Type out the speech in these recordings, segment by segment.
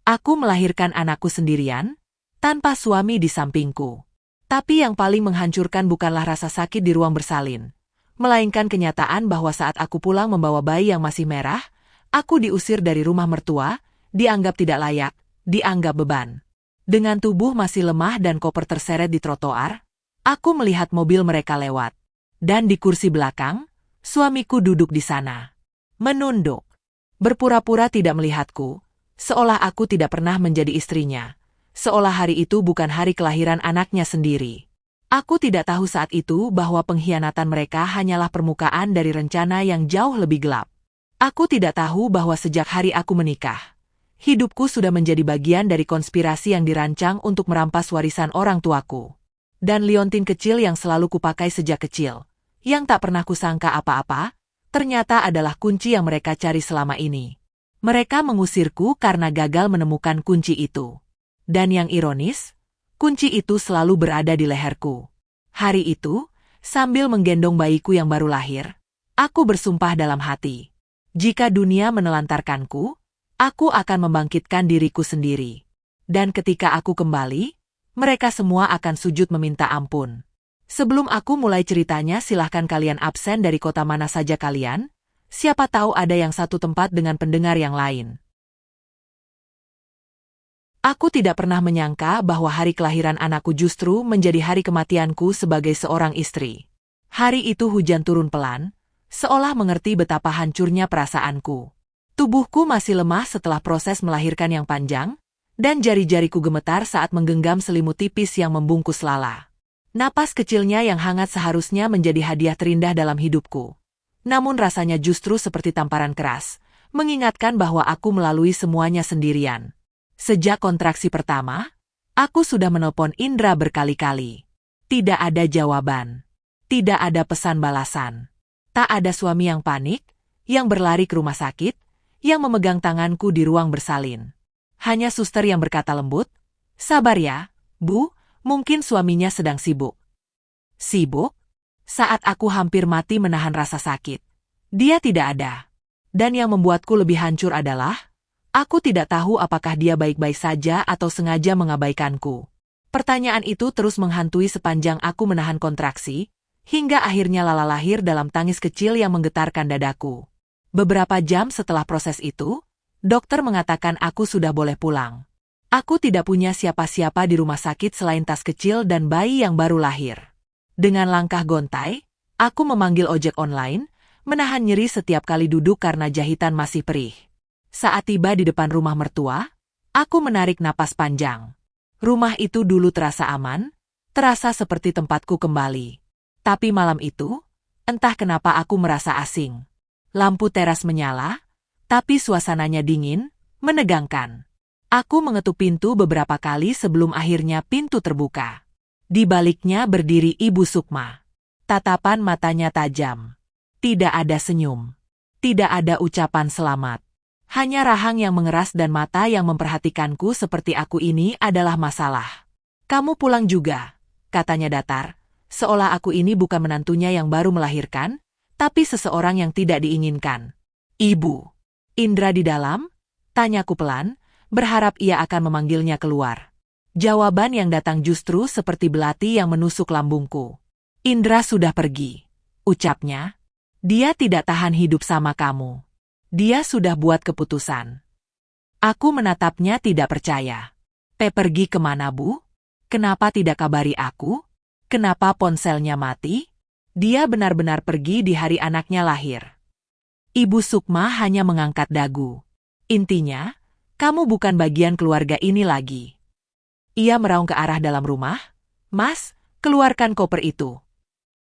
Aku melahirkan anakku sendirian, tanpa suami di sampingku. Tapi yang paling menghancurkan bukanlah rasa sakit di ruang bersalin, melainkan kenyataan bahwa saat aku pulang membawa bayi yang masih merah, aku diusir dari rumah mertua, dianggap tidak layak, dianggap beban. Dengan tubuh masih lemah dan koper terseret di trotoar, aku melihat mobil mereka lewat. Dan di kursi belakang, suamiku duduk di sana. Menunduk. Berpura-pura tidak melihatku, seolah aku tidak pernah menjadi istrinya. Seolah hari itu bukan hari kelahiran anaknya sendiri. Aku tidak tahu saat itu bahwa pengkhianatan mereka hanyalah permukaan dari rencana yang jauh lebih gelap. Aku tidak tahu bahwa sejak hari aku menikah, hidupku sudah menjadi bagian dari konspirasi yang dirancang untuk merampas warisan orang tuaku. Dan liontin kecil yang selalu kupakai sejak kecil, yang tak pernah kusangka apa-apa, ternyata adalah kunci yang mereka cari selama ini. Mereka mengusirku karena gagal menemukan kunci itu. Dan yang ironis, kunci itu selalu berada di leherku. Hari itu, sambil menggendong bayiku yang baru lahir, aku bersumpah dalam hati. Jika dunia menelantarkanku, aku akan membangkitkan diriku sendiri. Dan ketika aku kembali, mereka semua akan sujud meminta ampun. Sebelum aku mulai ceritanya, silahkan kalian absen dari kota mana saja kalian. Siapa tahu ada yang satu tempat dengan pendengar yang lain. Aku tidak pernah menyangka bahwa hari kelahiran anakku justru menjadi hari kematianku sebagai seorang istri. Hari itu hujan turun pelan, seolah mengerti betapa hancurnya perasaanku. Tubuhku masih lemah setelah proses melahirkan yang panjang, dan jari-jariku gemetar saat menggenggam selimut tipis yang membungkus Lala. Napas kecilnya yang hangat seharusnya menjadi hadiah terindah dalam hidupku. Namun rasanya justru seperti tamparan keras, mengingatkan bahwa aku melalui semuanya sendirian. Sejak kontraksi pertama, aku sudah menelpon Indra berkali-kali. Tidak ada jawaban. Tidak ada pesan balasan. Tak ada suami yang panik, yang berlari ke rumah sakit, yang memegang tanganku di ruang bersalin. Hanya suster yang berkata lembut, "Sabar ya, Bu, mungkin suaminya sedang sibuk." Sibuk? Saat aku hampir mati menahan rasa sakit, dia tidak ada. Dan yang membuatku lebih hancur adalah, aku tidak tahu apakah dia baik-baik saja atau sengaja mengabaikanku. Pertanyaan itu terus menghantui sepanjang aku menahan kontraksi, hingga akhirnya Lala lahir dalam tangis kecil yang menggetarkan dadaku. Beberapa jam setelah proses itu, dokter mengatakan aku sudah boleh pulang. Aku tidak punya siapa-siapa di rumah sakit selain tas kecil dan bayi yang baru lahir. Dengan langkah gontai, aku memanggil ojek online, menahan nyeri setiap kali duduk karena jahitan masih perih. Saat tiba di depan rumah mertua, aku menarik napas panjang. Rumah itu dulu terasa aman, terasa seperti tempatku kembali. Tapi malam itu, entah kenapa aku merasa asing. Lampu teras menyala, tapi suasananya dingin, menegangkan. Aku mengetuk pintu beberapa kali sebelum akhirnya pintu terbuka. Di baliknya berdiri Ibu Sukma. Tatapan matanya tajam. Tidak ada senyum. Tidak ada ucapan selamat. Hanya rahang yang mengeras dan mata yang memperhatikanku seperti aku ini adalah masalah. "Kamu pulang juga," katanya datar, seolah aku ini bukan menantunya yang baru melahirkan, tapi seseorang yang tidak diinginkan. "Ibu, Indra di dalam?" tanyaku pelan, berharap ia akan memanggilnya keluar. Jawaban yang datang justru seperti belati yang menusuk lambungku. "Indra sudah pergi," ucapnya. "Dia tidak tahan hidup sama kamu. Dia sudah buat keputusan." Aku menatapnya tidak percaya. Pergi kemana, Bu? Kenapa tidak kabari aku? Kenapa ponselnya mati?" Dia benar-benar pergi di hari anaknya lahir. Ibu Sukma hanya mengangkat dagu. "Intinya, kamu bukan bagian keluarga ini lagi." Ia meraung ke arah dalam rumah. "Mas, keluarkan koper itu."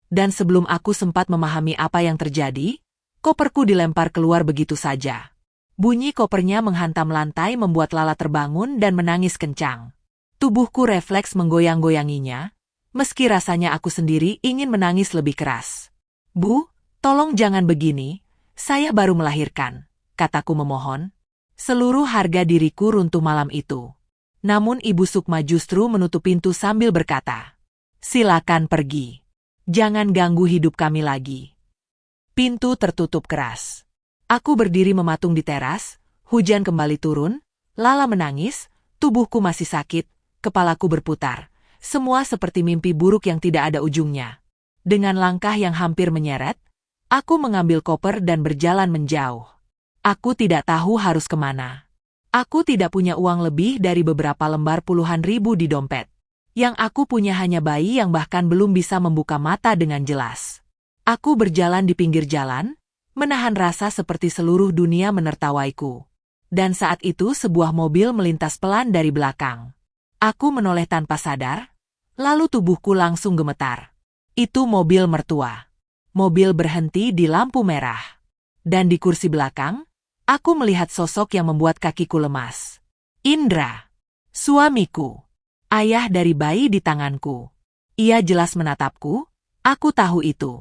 Dan sebelum aku sempat memahami apa yang terjadi, koperku dilempar keluar begitu saja. Bunyi kopernya menghantam lantai membuat Lala terbangun dan menangis kencang. Tubuhku refleks menggoyang-goyanginya, meski rasanya aku sendiri ingin menangis lebih keras. "Bu, tolong jangan begini, saya baru melahirkan," kataku memohon. Seluruh harga diriku runtuh malam itu. Namun Ibu Sukma justru menutup pintu sambil berkata, "Silakan pergi. Jangan ganggu hidup kami lagi." Pintu tertutup keras. Aku berdiri mematung di teras, hujan kembali turun, Lala menangis, tubuhku masih sakit, kepalaku berputar. Semua seperti mimpi buruk yang tidak ada ujungnya. Dengan langkah yang hampir menyeret, aku mengambil koper dan berjalan menjauh. Aku tidak tahu harus kemana. Aku tidak punya uang lebih dari beberapa lembar puluhan ribu di dompet. Yang aku punya hanya bayi yang bahkan belum bisa membuka mata dengan jelas. Aku berjalan di pinggir jalan, menahan rasa seperti seluruh dunia menertawaiku. Dan saat itu sebuah mobil melintas pelan dari belakang. Aku menoleh tanpa sadar, lalu tubuhku langsung gemetar. Itu mobil mertua. Mobil berhenti di lampu merah. Dan di kursi belakang, aku melihat sosok yang membuat kakiku lemas. Indra, suamiku. Ayah dari bayi di tanganku. Ia jelas menatapku, aku tahu itu.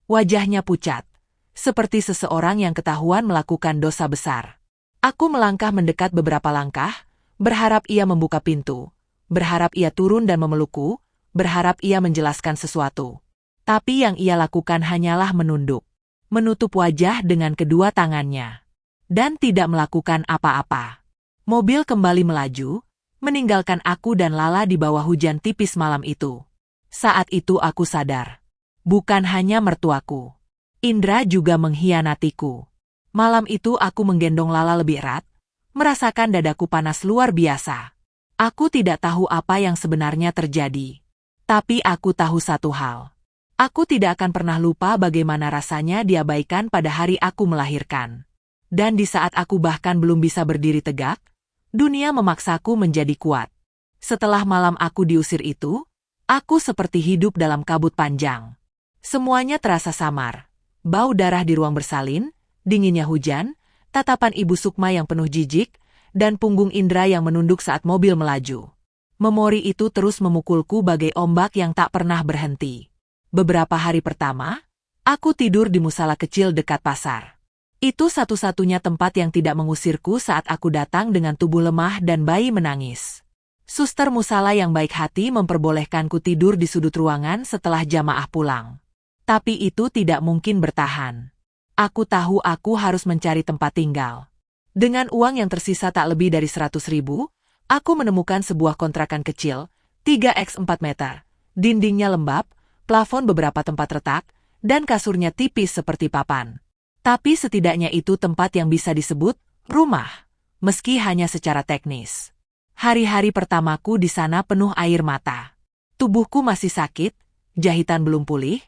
Wajahnya pucat, seperti seseorang yang ketahuan melakukan dosa besar. Aku melangkah mendekat beberapa langkah, berharap ia membuka pintu. Berharap ia turun dan memelukku, berharap ia menjelaskan sesuatu. Tapi yang ia lakukan hanyalah menunduk, menutup wajah dengan kedua tangannya, dan tidak melakukan apa-apa. Mobil kembali melaju, meninggalkan aku dan Lala di bawah hujan tipis malam itu. Saat itu aku sadar, bukan hanya mertuaku. Indra juga mengkhianatiku. Malam itu aku menggendong Lala lebih erat, merasakan dadaku panas luar biasa. Aku tidak tahu apa yang sebenarnya terjadi. Tapi aku tahu satu hal. Aku tidak akan pernah lupa bagaimana rasanya diabaikan pada hari aku melahirkan. Dan di saat aku bahkan belum bisa berdiri tegak, dunia memaksaku menjadi kuat. Setelah malam aku diusir itu, aku seperti hidup dalam kabut panjang. Semuanya terasa samar. Bau darah di ruang bersalin, dinginnya hujan, tatapan Ibu Sukma yang penuh jijik, dan punggung Indra yang menunduk saat mobil melaju. Memori itu terus memukulku bagai ombak yang tak pernah berhenti. Beberapa hari pertama, aku tidur di musala kecil dekat pasar. Itu satu-satunya tempat yang tidak mengusirku saat aku datang dengan tubuh lemah dan bayi menangis. Suster musala yang baik hati memperbolehkanku tidur di sudut ruangan setelah jamaah pulang. Tapi itu tidak mungkin bertahan. Aku tahu aku harus mencari tempat tinggal. Dengan uang yang tersisa tak lebih dari 100.000, aku menemukan sebuah kontrakan kecil, 3x4 meter. Dindingnya lembab, plafon beberapa tempat retak, dan kasurnya tipis seperti papan. Tapi setidaknya itu tempat yang bisa disebut rumah, meski hanya secara teknis. Hari-hari pertamaku di sana penuh air mata. Tubuhku masih sakit, jahitan belum pulih,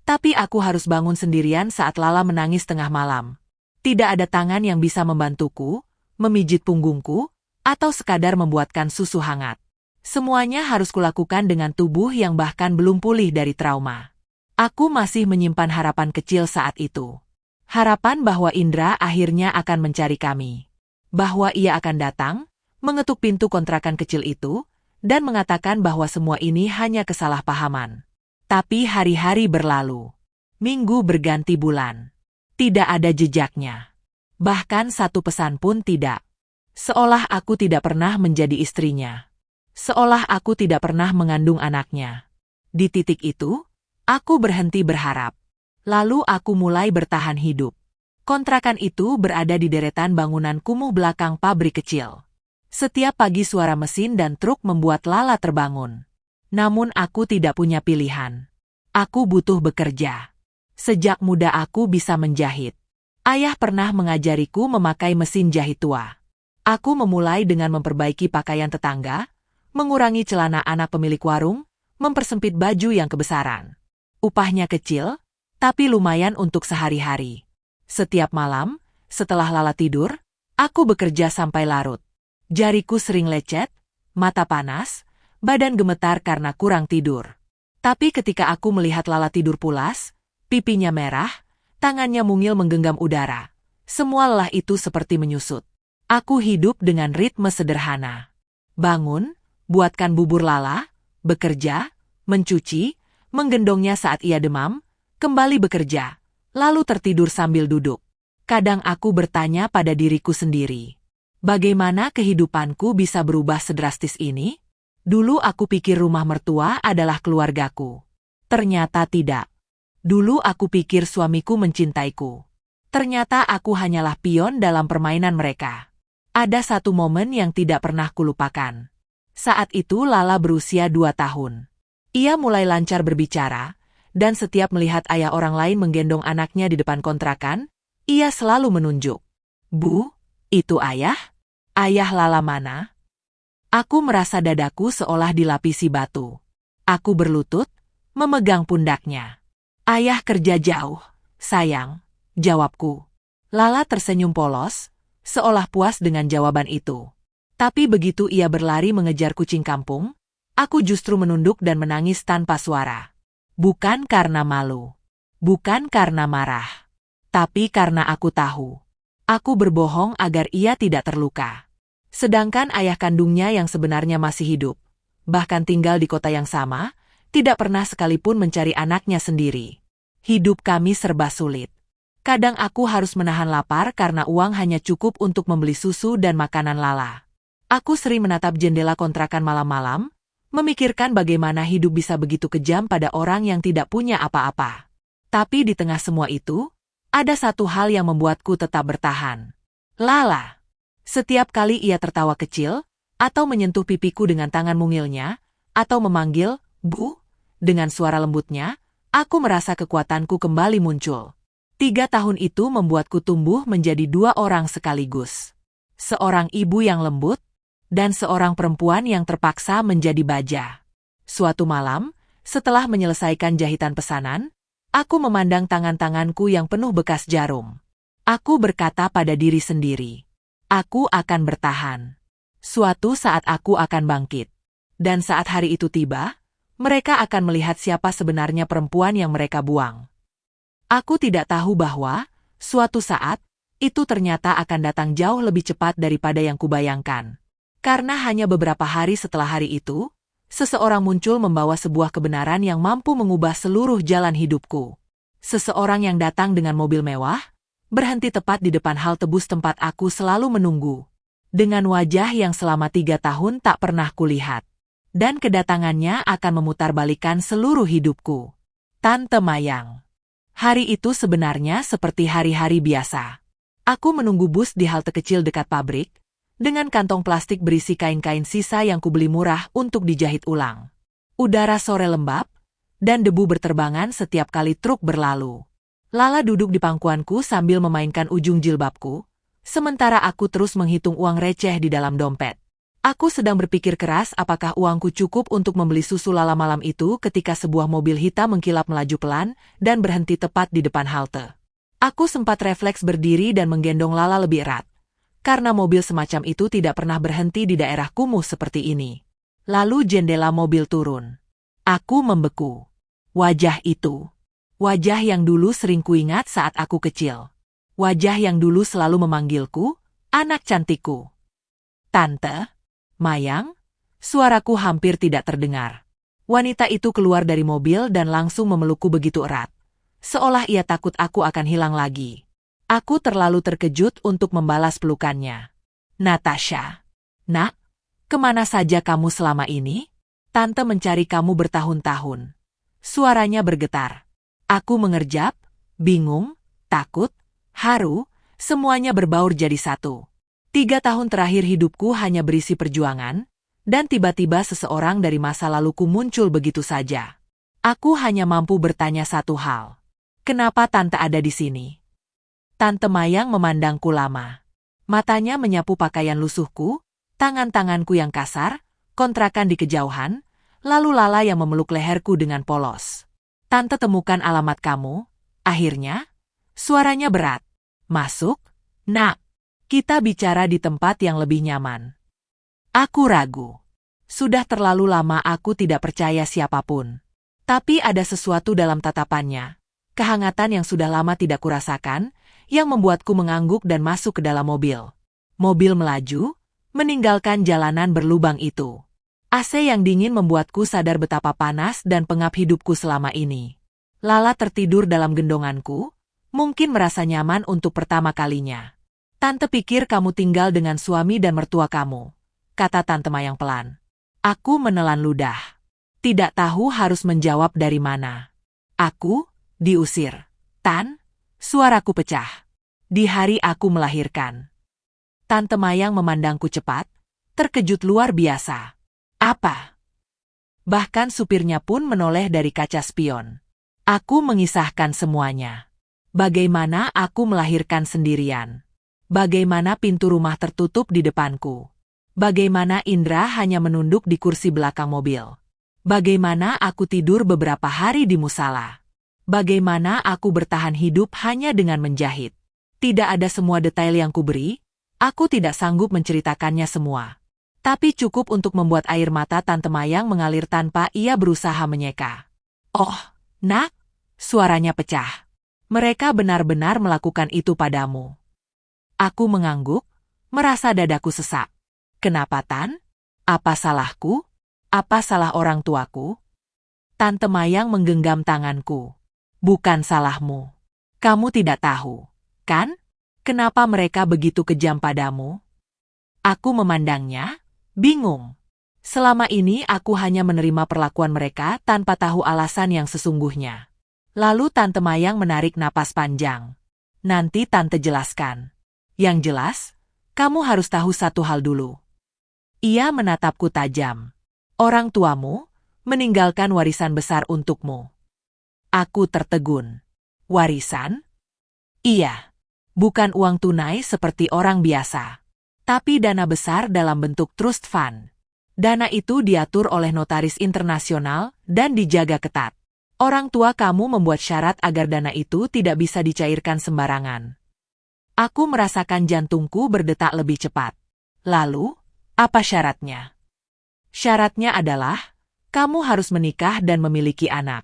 tapi aku harus bangun sendirian saat Lala menangis tengah malam. Tidak ada tangan yang bisa membantuku, memijit punggungku, atau sekadar membuatkan susu hangat. Semuanya harus kulakukan dengan tubuh yang bahkan belum pulih dari trauma. Aku masih menyimpan harapan kecil saat itu. Harapan bahwa Indra akhirnya akan mencari kami. Bahwa ia akan datang, mengetuk pintu kontrakan kecil itu, dan mengatakan bahwa semua ini hanya kesalahpahaman. Tapi hari-hari berlalu. Minggu berganti bulan. Tidak ada jejaknya. Bahkan satu pesan pun tidak. Seolah aku tidak pernah menjadi istrinya. Seolah aku tidak pernah mengandung anaknya. Di titik itu, aku berhenti berharap. Lalu aku mulai bertahan hidup. Kontrakan itu berada di deretan bangunan kumuh belakang pabrik kecil. Setiap pagi suara mesin dan truk membuat Lala terbangun. Namun aku tidak punya pilihan. Aku butuh bekerja. Sejak muda aku bisa menjahit. Ayah pernah mengajariku memakai mesin jahit tua. Aku memulai dengan memperbaiki pakaian tetangga, mengurangi celana anak pemilik warung, mempersempit baju yang kebesaran. Upahnya kecil, tapi lumayan untuk sehari-hari. Setiap malam, setelah Lala tidur, aku bekerja sampai larut. Jariku sering lecet, mata panas, badan gemetar karena kurang tidur. Tapi ketika aku melihat Lala tidur pulas, pipinya merah, tangannya mungil menggenggam udara. Semua lelah itu seperti menyusut. Aku hidup dengan ritme sederhana. Bangun, buatkan bubur Lala, bekerja, mencuci, menggendongnya saat ia demam, kembali bekerja, lalu tertidur sambil duduk. Kadang aku bertanya pada diriku sendiri, bagaimana kehidupanku bisa berubah sedrastis ini? Dulu aku pikir rumah mertua adalah keluargaku. Ternyata tidak. Dulu aku pikir suamiku mencintaiku. Ternyata aku hanyalah pion dalam permainan mereka. Ada satu momen yang tidak pernah kulupakan. Saat itu Lala berusia 2 tahun. Ia mulai lancar berbicara, dan setiap melihat ayah orang lain menggendong anaknya di depan kontrakan, ia selalu menunjuk. Bu, itu ayah? Ayah Lala mana? Aku merasa dadaku seolah dilapisi batu. Aku berlutut, memegang pundaknya. Ayah kerja jauh, sayang, jawabku. Lala tersenyum polos, seolah puas dengan jawaban itu. Tapi begitu ia berlari mengejar kucing kampung, aku justru menunduk dan menangis tanpa suara. Bukan karena malu, bukan karena marah, tapi karena aku tahu. Aku berbohong agar ia tidak terluka. Sedangkan ayah kandungnya yang sebenarnya masih hidup, bahkan tinggal di kota yang sama, tidak pernah sekalipun mencari anaknya sendiri. Hidup kami serba sulit. Kadang aku harus menahan lapar karena uang hanya cukup untuk membeli susu dan makanan Lala. Aku sering menatap jendela kontrakan malam-malam, memikirkan bagaimana hidup bisa begitu kejam pada orang yang tidak punya apa-apa. Tapi di tengah semua itu, ada satu hal yang membuatku tetap bertahan. Lala. Setiap kali ia tertawa kecil, atau menyentuh pipiku dengan tangan mungilnya, atau memanggil, Bu, dengan suara lembutnya, aku merasa kekuatanku kembali muncul. 3 tahun itu membuatku tumbuh menjadi 2 orang sekaligus. Seorang ibu yang lembut, dan seorang perempuan yang terpaksa menjadi baja. Suatu malam, setelah menyelesaikan jahitan pesanan, aku memandang tangan-tanganku yang penuh bekas jarum. Aku berkata pada diri sendiri, aku akan bertahan. Suatu saat aku akan bangkit. Dan saat hari itu tiba, mereka akan melihat siapa sebenarnya perempuan yang mereka buang. Aku tidak tahu bahwa, suatu saat, itu ternyata akan datang jauh lebih cepat daripada yang kubayangkan. Karena hanya beberapa hari setelah hari itu, seseorang muncul membawa sebuah kebenaran yang mampu mengubah seluruh jalan hidupku. Seseorang yang datang dengan mobil mewah, berhenti tepat di depan halte bus tempat aku selalu menunggu. Dengan wajah yang selama 3 tahun tak pernah kulihat. Dan kedatangannya akan memutarbalikkan seluruh hidupku. Tante Mayang. Hari itu sebenarnya seperti hari-hari biasa. Aku menunggu bus di halte kecil dekat pabrik, dengan kantong plastik berisi kain-kain sisa yang kubeli murah untuk dijahit ulang. Udara sore lembab, dan debu berterbangan setiap kali truk berlalu. Lala duduk di pangkuanku sambil memainkan ujung jilbabku, sementara aku terus menghitung uang receh di dalam dompet. Aku sedang berpikir keras apakah uangku cukup untuk membeli susu Lala malam itu ketika sebuah mobil hitam mengkilap melaju pelan dan berhenti tepat di depan halte. Aku sempat refleks berdiri dan menggendong Lala lebih erat, karena mobil semacam itu tidak pernah berhenti di daerah kumuh seperti ini. Lalu jendela mobil turun. Aku membeku. Wajah itu. Wajah yang dulu sering kuingat saat aku kecil. Wajah yang dulu selalu memanggilku, anak cantikku. Tante Mayang, suaraku hampir tidak terdengar. Wanita itu keluar dari mobil dan langsung memelukku begitu erat. Seolah ia takut aku akan hilang lagi. Aku terlalu terkejut untuk membalas pelukannya. Natasha. Nak, kemana saja kamu selama ini? Tante mencari kamu bertahun-tahun. Suaranya bergetar. Aku mengerjap, bingung, takut, haru, semuanya berbaur jadi satu. 3 tahun terakhir hidupku hanya berisi perjuangan, dan tiba-tiba seseorang dari masa laluku muncul begitu saja. Aku hanya mampu bertanya satu hal. Kenapa Tante ada di sini? Tante Mayang memandangku lama. Matanya menyapu pakaian lusuhku, tangan-tanganku yang kasar, kontrakan di kejauhan, lalu Lala yang memeluk leherku dengan polos. Tante temukan alamat kamu, akhirnya? Suaranya berat. Masuk, nak. Kita bicara di tempat yang lebih nyaman. Aku ragu. Sudah terlalu lama aku tidak percaya siapapun. Tapi ada sesuatu dalam tatapannya. Kehangatan yang sudah lama tidak kurasakan, yang membuatku mengangguk dan masuk ke dalam mobil. Mobil melaju, meninggalkan jalanan berlubang itu. AC yang dingin membuatku sadar betapa panas dan pengap hidupku selama ini. Lala tertidur dalam gendonganku, mungkin merasa nyaman untuk pertama kalinya. Tante pikir kamu tinggal dengan suami dan mertua kamu, kata Tante Mayang pelan. Aku menelan ludah. Tidak tahu harus menjawab dari mana. Aku diusir. Tan, suaraku pecah. Di hari aku melahirkan. Tante Mayang memandangku cepat, terkejut luar biasa. Apa? Bahkan supirnya pun menoleh dari kaca spion. Aku mengisahkan semuanya. Bagaimana aku melahirkan sendirian. Bagaimana pintu rumah tertutup di depanku. Bagaimana Indra hanya menunduk di kursi belakang mobil. Bagaimana aku tidur beberapa hari di musala. Bagaimana aku bertahan hidup hanya dengan menjahit. Tidak ada semua detail yang kuberi, aku tidak sanggup menceritakannya semua. Tapi cukup untuk membuat air mata Tante Mayang mengalir tanpa ia berusaha menyeka. Oh, nak, suaranya pecah. Mereka benar-benar melakukan itu padamu. Aku mengangguk, merasa dadaku sesak. Kenapa, Tan? Apa salahku? Apa salah orang tuaku? Tante Mayang menggenggam tanganku. Bukan salahmu. Kamu tidak tahu, kan? Kenapa mereka begitu kejam padamu? Aku memandangnya, bingung. Selama ini aku hanya menerima perlakuan mereka tanpa tahu alasan yang sesungguhnya. Lalu Tante Mayang menarik napas panjang. Nanti Tante jelaskan. Yang jelas, kamu harus tahu satu hal dulu. Ia menatapku tajam. Orang tuamu meninggalkan warisan besar untukmu. Aku tertegun. Warisan? Iya. Bukan uang tunai seperti orang biasa. Tapi dana besar dalam bentuk trust fund. Dana itu diatur oleh notaris internasional dan dijaga ketat. Orang tua kamu membuat syarat agar dana itu tidak bisa dicairkan sembarangan. Aku merasakan jantungku berdetak lebih cepat. Lalu, apa syaratnya? Syaratnya adalah, kamu harus menikah dan memiliki anak.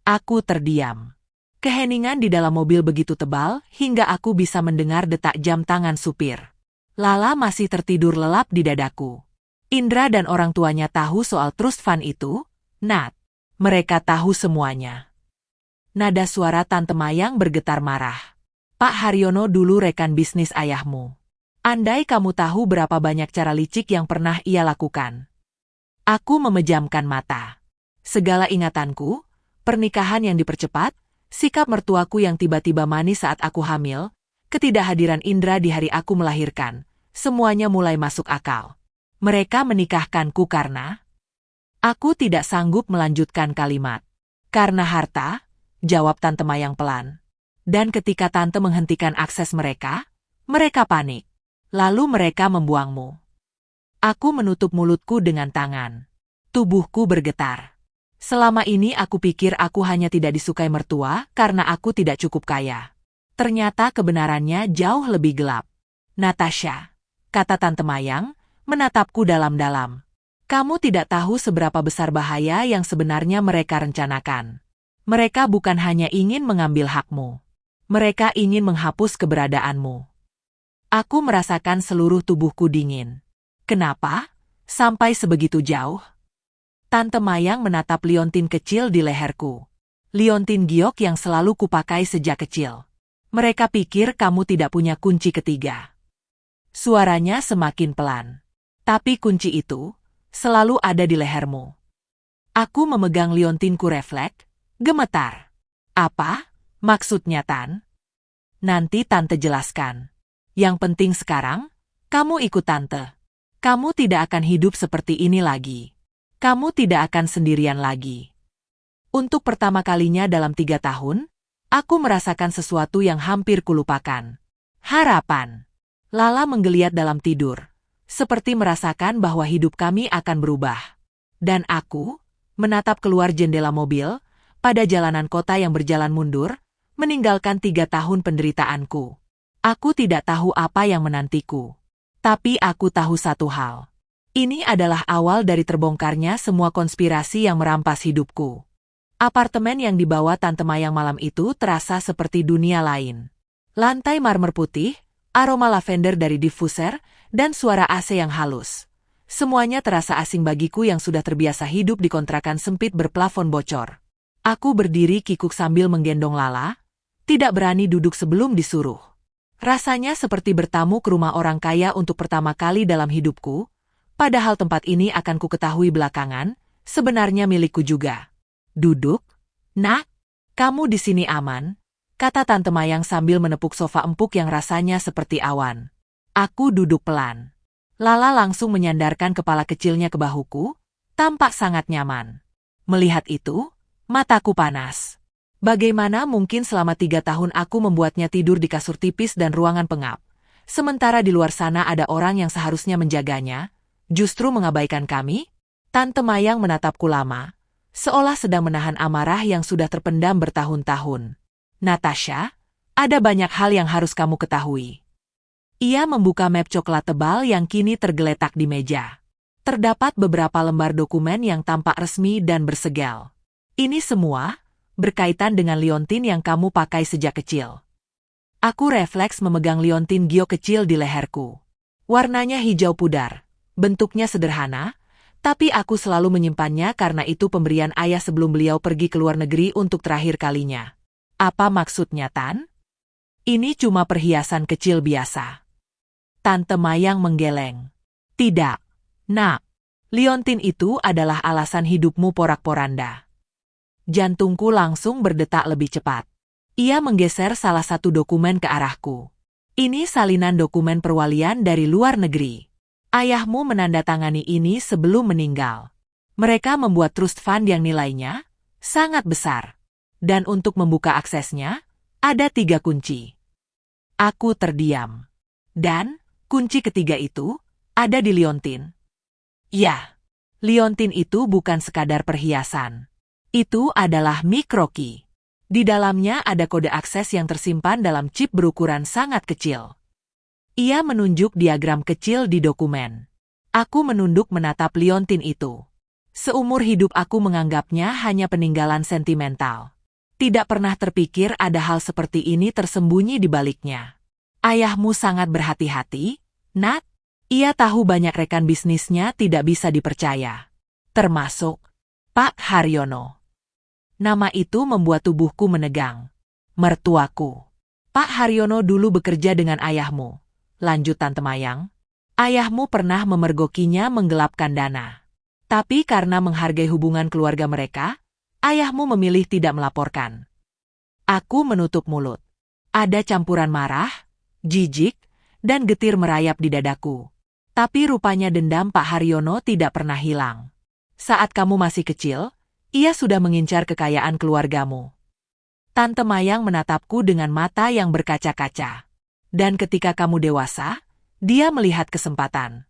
Aku terdiam. Keheningan di dalam mobil begitu tebal hingga aku bisa mendengar detak jam tangan supir. Lala masih tertidur lelap di dadaku. Indra dan orang tuanya tahu soal trust fund itu, Nat. Mereka tahu semuanya. Nada suara Tante Mayang bergetar marah. Pak Haryono dulu rekan bisnis ayahmu. Andai kamu tahu berapa banyak cara licik yang pernah ia lakukan. Aku memejamkan mata. Segala ingatanku, pernikahan yang dipercepat, sikap mertuaku yang tiba-tiba manis saat aku hamil, ketidakhadiran Indra di hari aku melahirkan, semuanya mulai masuk akal. Mereka menikahkanku karena... Aku tidak sanggup melanjutkan kalimat. Karena harta, jawab Tante Mayang pelan. Dan ketika Tante menghentikan akses mereka, mereka panik. Lalu mereka membuangmu. Aku menutup mulutku dengan tangan. Tubuhku bergetar. Selama ini aku pikir aku hanya tidak disukai mertua karena aku tidak cukup kaya. Ternyata kebenarannya jauh lebih gelap. Natasha, kata Tante Mayang, menatapku dalam-dalam. Kamu tidak tahu seberapa besar bahaya yang sebenarnya mereka rencanakan. Mereka bukan hanya ingin mengambil hakmu. Mereka ingin menghapus keberadaanmu. Aku merasakan seluruh tubuhku dingin. Kenapa? Sampai sebegitu jauh? Tante Mayang menatap liontin kecil di leherku. Liontin giok yang selalu kupakai sejak kecil. Mereka pikir kamu tidak punya kunci ketiga. Suaranya semakin pelan. Tapi kunci itu selalu ada di lehermu. Aku memegang liantinku refleks, gemetar. Apa? Maksudnya, Tan? Nanti Tante jelaskan. Yang penting sekarang, kamu ikut Tante. Kamu tidak akan hidup seperti ini lagi. Kamu tidak akan sendirian lagi. Untuk pertama kalinya dalam 3 tahun, aku merasakan sesuatu yang hampir kulupakan. Harapan. Lala menggeliat dalam tidur, seperti merasakan bahwa hidup kami akan berubah. Dan aku menatap keluar jendela mobil pada jalanan kota yang berjalan mundur, meninggalkan 3 tahun penderitaanku. Aku tidak tahu apa yang menantiku. Tapi aku tahu satu hal. Ini adalah awal dari terbongkarnya semua konspirasi yang merampas hidupku. Apartemen yang dibawa Tante Mayang malam itu terasa seperti dunia lain. Lantai marmer putih, aroma lavender dari diffuser, dan suara AC yang halus. Semuanya terasa asing bagiku yang sudah terbiasa hidup di kontrakan sempit berplafon bocor. Aku berdiri kikuk sambil menggendong Lala, tidak berani duduk sebelum disuruh. Rasanya seperti bertamu ke rumah orang kaya untuk pertama kali dalam hidupku, padahal tempat ini akan ku ketahui belakangan, sebenarnya milikku juga. Duduk, Nak, kamu di sini aman, kata Tante Mayang sambil menepuk sofa empuk yang rasanya seperti awan. Aku duduk pelan. Lala langsung menyandarkan kepala kecilnya ke bahuku, tampak sangat nyaman. Melihat itu, mataku panas. Bagaimana mungkin selama 3 tahun aku membuatnya tidur di kasur tipis dan ruangan pengap, sementara di luar sana ada orang yang seharusnya menjaganya, justru mengabaikan kami? Tante Mayang menatapku lama, seolah sedang menahan amarah yang sudah terpendam bertahun-tahun. Natasha, ada banyak hal yang harus kamu ketahui. Ia membuka map coklat tebal yang kini tergeletak di meja. Terdapat beberapa lembar dokumen yang tampak resmi dan bersegel. Ini semua berkaitan dengan liontin yang kamu pakai sejak kecil. Aku refleks memegang liontin Gio kecil di leherku. Warnanya hijau pudar, bentuknya sederhana, tapi aku selalu menyimpannya karena itu pemberian ayah sebelum beliau pergi ke luar negeri untuk terakhir kalinya. Apa maksudnya, Tan? Ini cuma perhiasan kecil biasa. Tante Mayang menggeleng. Tidak, Nak. Liontin itu adalah alasan hidupmu porak-poranda. Jantungku langsung berdetak lebih cepat. Ia menggeser salah satu dokumen ke arahku. Ini salinan dokumen perwalian dari luar negeri. Ayahmu menandatangani ini sebelum meninggal. Mereka membuat trust fund yang nilainya sangat besar. Dan untuk membuka aksesnya, ada 3 kunci. Aku terdiam. Dan kunci ketiga itu ada di liontin. Ya, liontin itu bukan sekadar perhiasan. Itu adalah microkey. Di dalamnya ada kode akses yang tersimpan dalam chip berukuran sangat kecil. Ia menunjuk diagram kecil di dokumen. Aku menunduk menatap liontin itu. Seumur hidup aku menganggapnya hanya peninggalan sentimental. Tidak pernah terpikir ada hal seperti ini tersembunyi di baliknya. Ayahmu sangat berhati-hati, Nat. Ia tahu banyak rekan bisnisnya tidak bisa dipercaya. Termasuk Pak Haryono. Nama itu membuat tubuhku menegang. Mertuaku. Pak Haryono dulu bekerja dengan ayahmu. Lanjut Tante Mayang. Ayahmu pernah memergokinya menggelapkan dana. Tapi karena menghargai hubungan keluarga mereka, ayahmu memilih tidak melaporkan. Aku menutup mulut. Ada campuran marah, jijik, dan getir merayap di dadaku. Tapi rupanya dendam Pak Haryono tidak pernah hilang. Saat kamu masih kecil, ia sudah mengincar kekayaan keluargamu. Tante Mayang menatapku dengan mata yang berkaca-kaca. Dan ketika kamu dewasa, dia melihat kesempatan.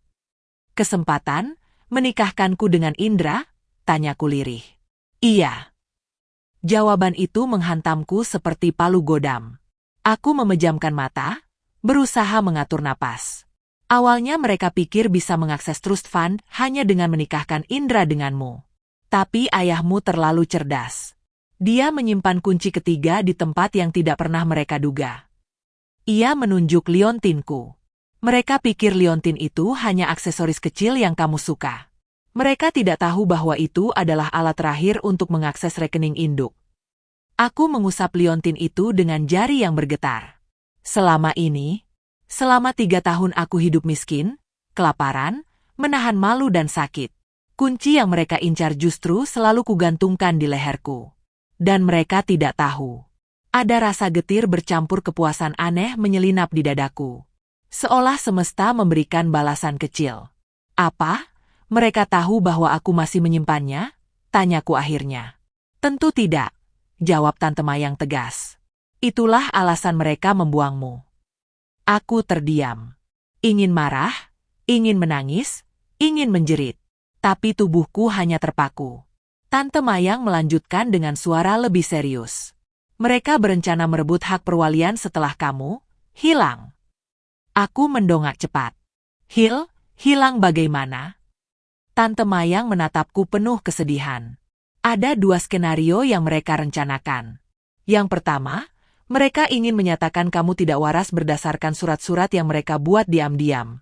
Kesempatan menikahkanku dengan Indra? Tanyaku lirih. Iya. Jawaban itu menghantamku seperti palu godam. Aku memejamkan mata, berusaha mengatur napas. Awalnya mereka pikir bisa mengakses trust fund hanya dengan menikahkan Indra denganmu. Tapi ayahmu terlalu cerdas. Dia menyimpan kunci ketiga di tempat yang tidak pernah mereka duga. Ia menunjuk liontinku. Mereka pikir liontin itu hanya aksesoris kecil yang kamu suka. Mereka tidak tahu bahwa itu adalah alat terakhir untuk mengakses rekening induk. Aku mengusap liontin itu dengan jari yang bergetar. Selama 3 tahun aku hidup miskin, kelaparan, menahan malu dan sakit. Kunci yang mereka incar justru selalu kugantungkan di leherku. Dan mereka tidak tahu. Ada rasa getir bercampur kepuasan aneh menyelinap di dadaku. Seolah semesta memberikan balasan kecil. Apa? Mereka tahu bahwa aku masih menyimpannya? Tanyaku akhirnya. Tentu tidak, jawab Tante Mayang tegas. Itulah alasan mereka membuangmu. Aku terdiam. Ingin marah, ingin menangis, ingin menjerit. Tapi tubuhku hanya terpaku. Tante Mayang melanjutkan dengan suara lebih serius. Mereka berencana merebut hak perwalian setelah kamu hilang. Aku mendongak cepat. Hilang bagaimana? Tante Mayang menatapku penuh kesedihan. Ada 2 skenario yang mereka rencanakan. Yang pertama, mereka ingin menyatakan kamu tidak waras berdasarkan surat-surat yang mereka buat diam-diam.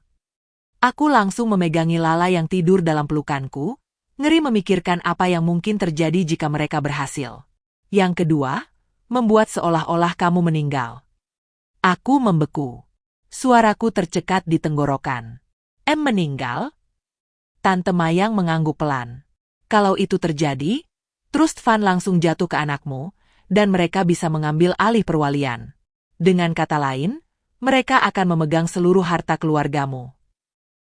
Aku langsung memegangi Lala yang tidur dalam pelukanku, ngeri memikirkan apa yang mungkin terjadi jika mereka berhasil. Yang kedua, membuat seolah-olah kamu meninggal. Aku membeku. Suaraku tercekat di tenggorokan. Meninggal? Tante Mayang mengangguk pelan. Kalau itu terjadi, trust fund langsung jatuh ke anakmu, dan mereka bisa mengambil alih perwalian. Dengan kata lain, Mereka akan memegang seluruh harta keluargamu.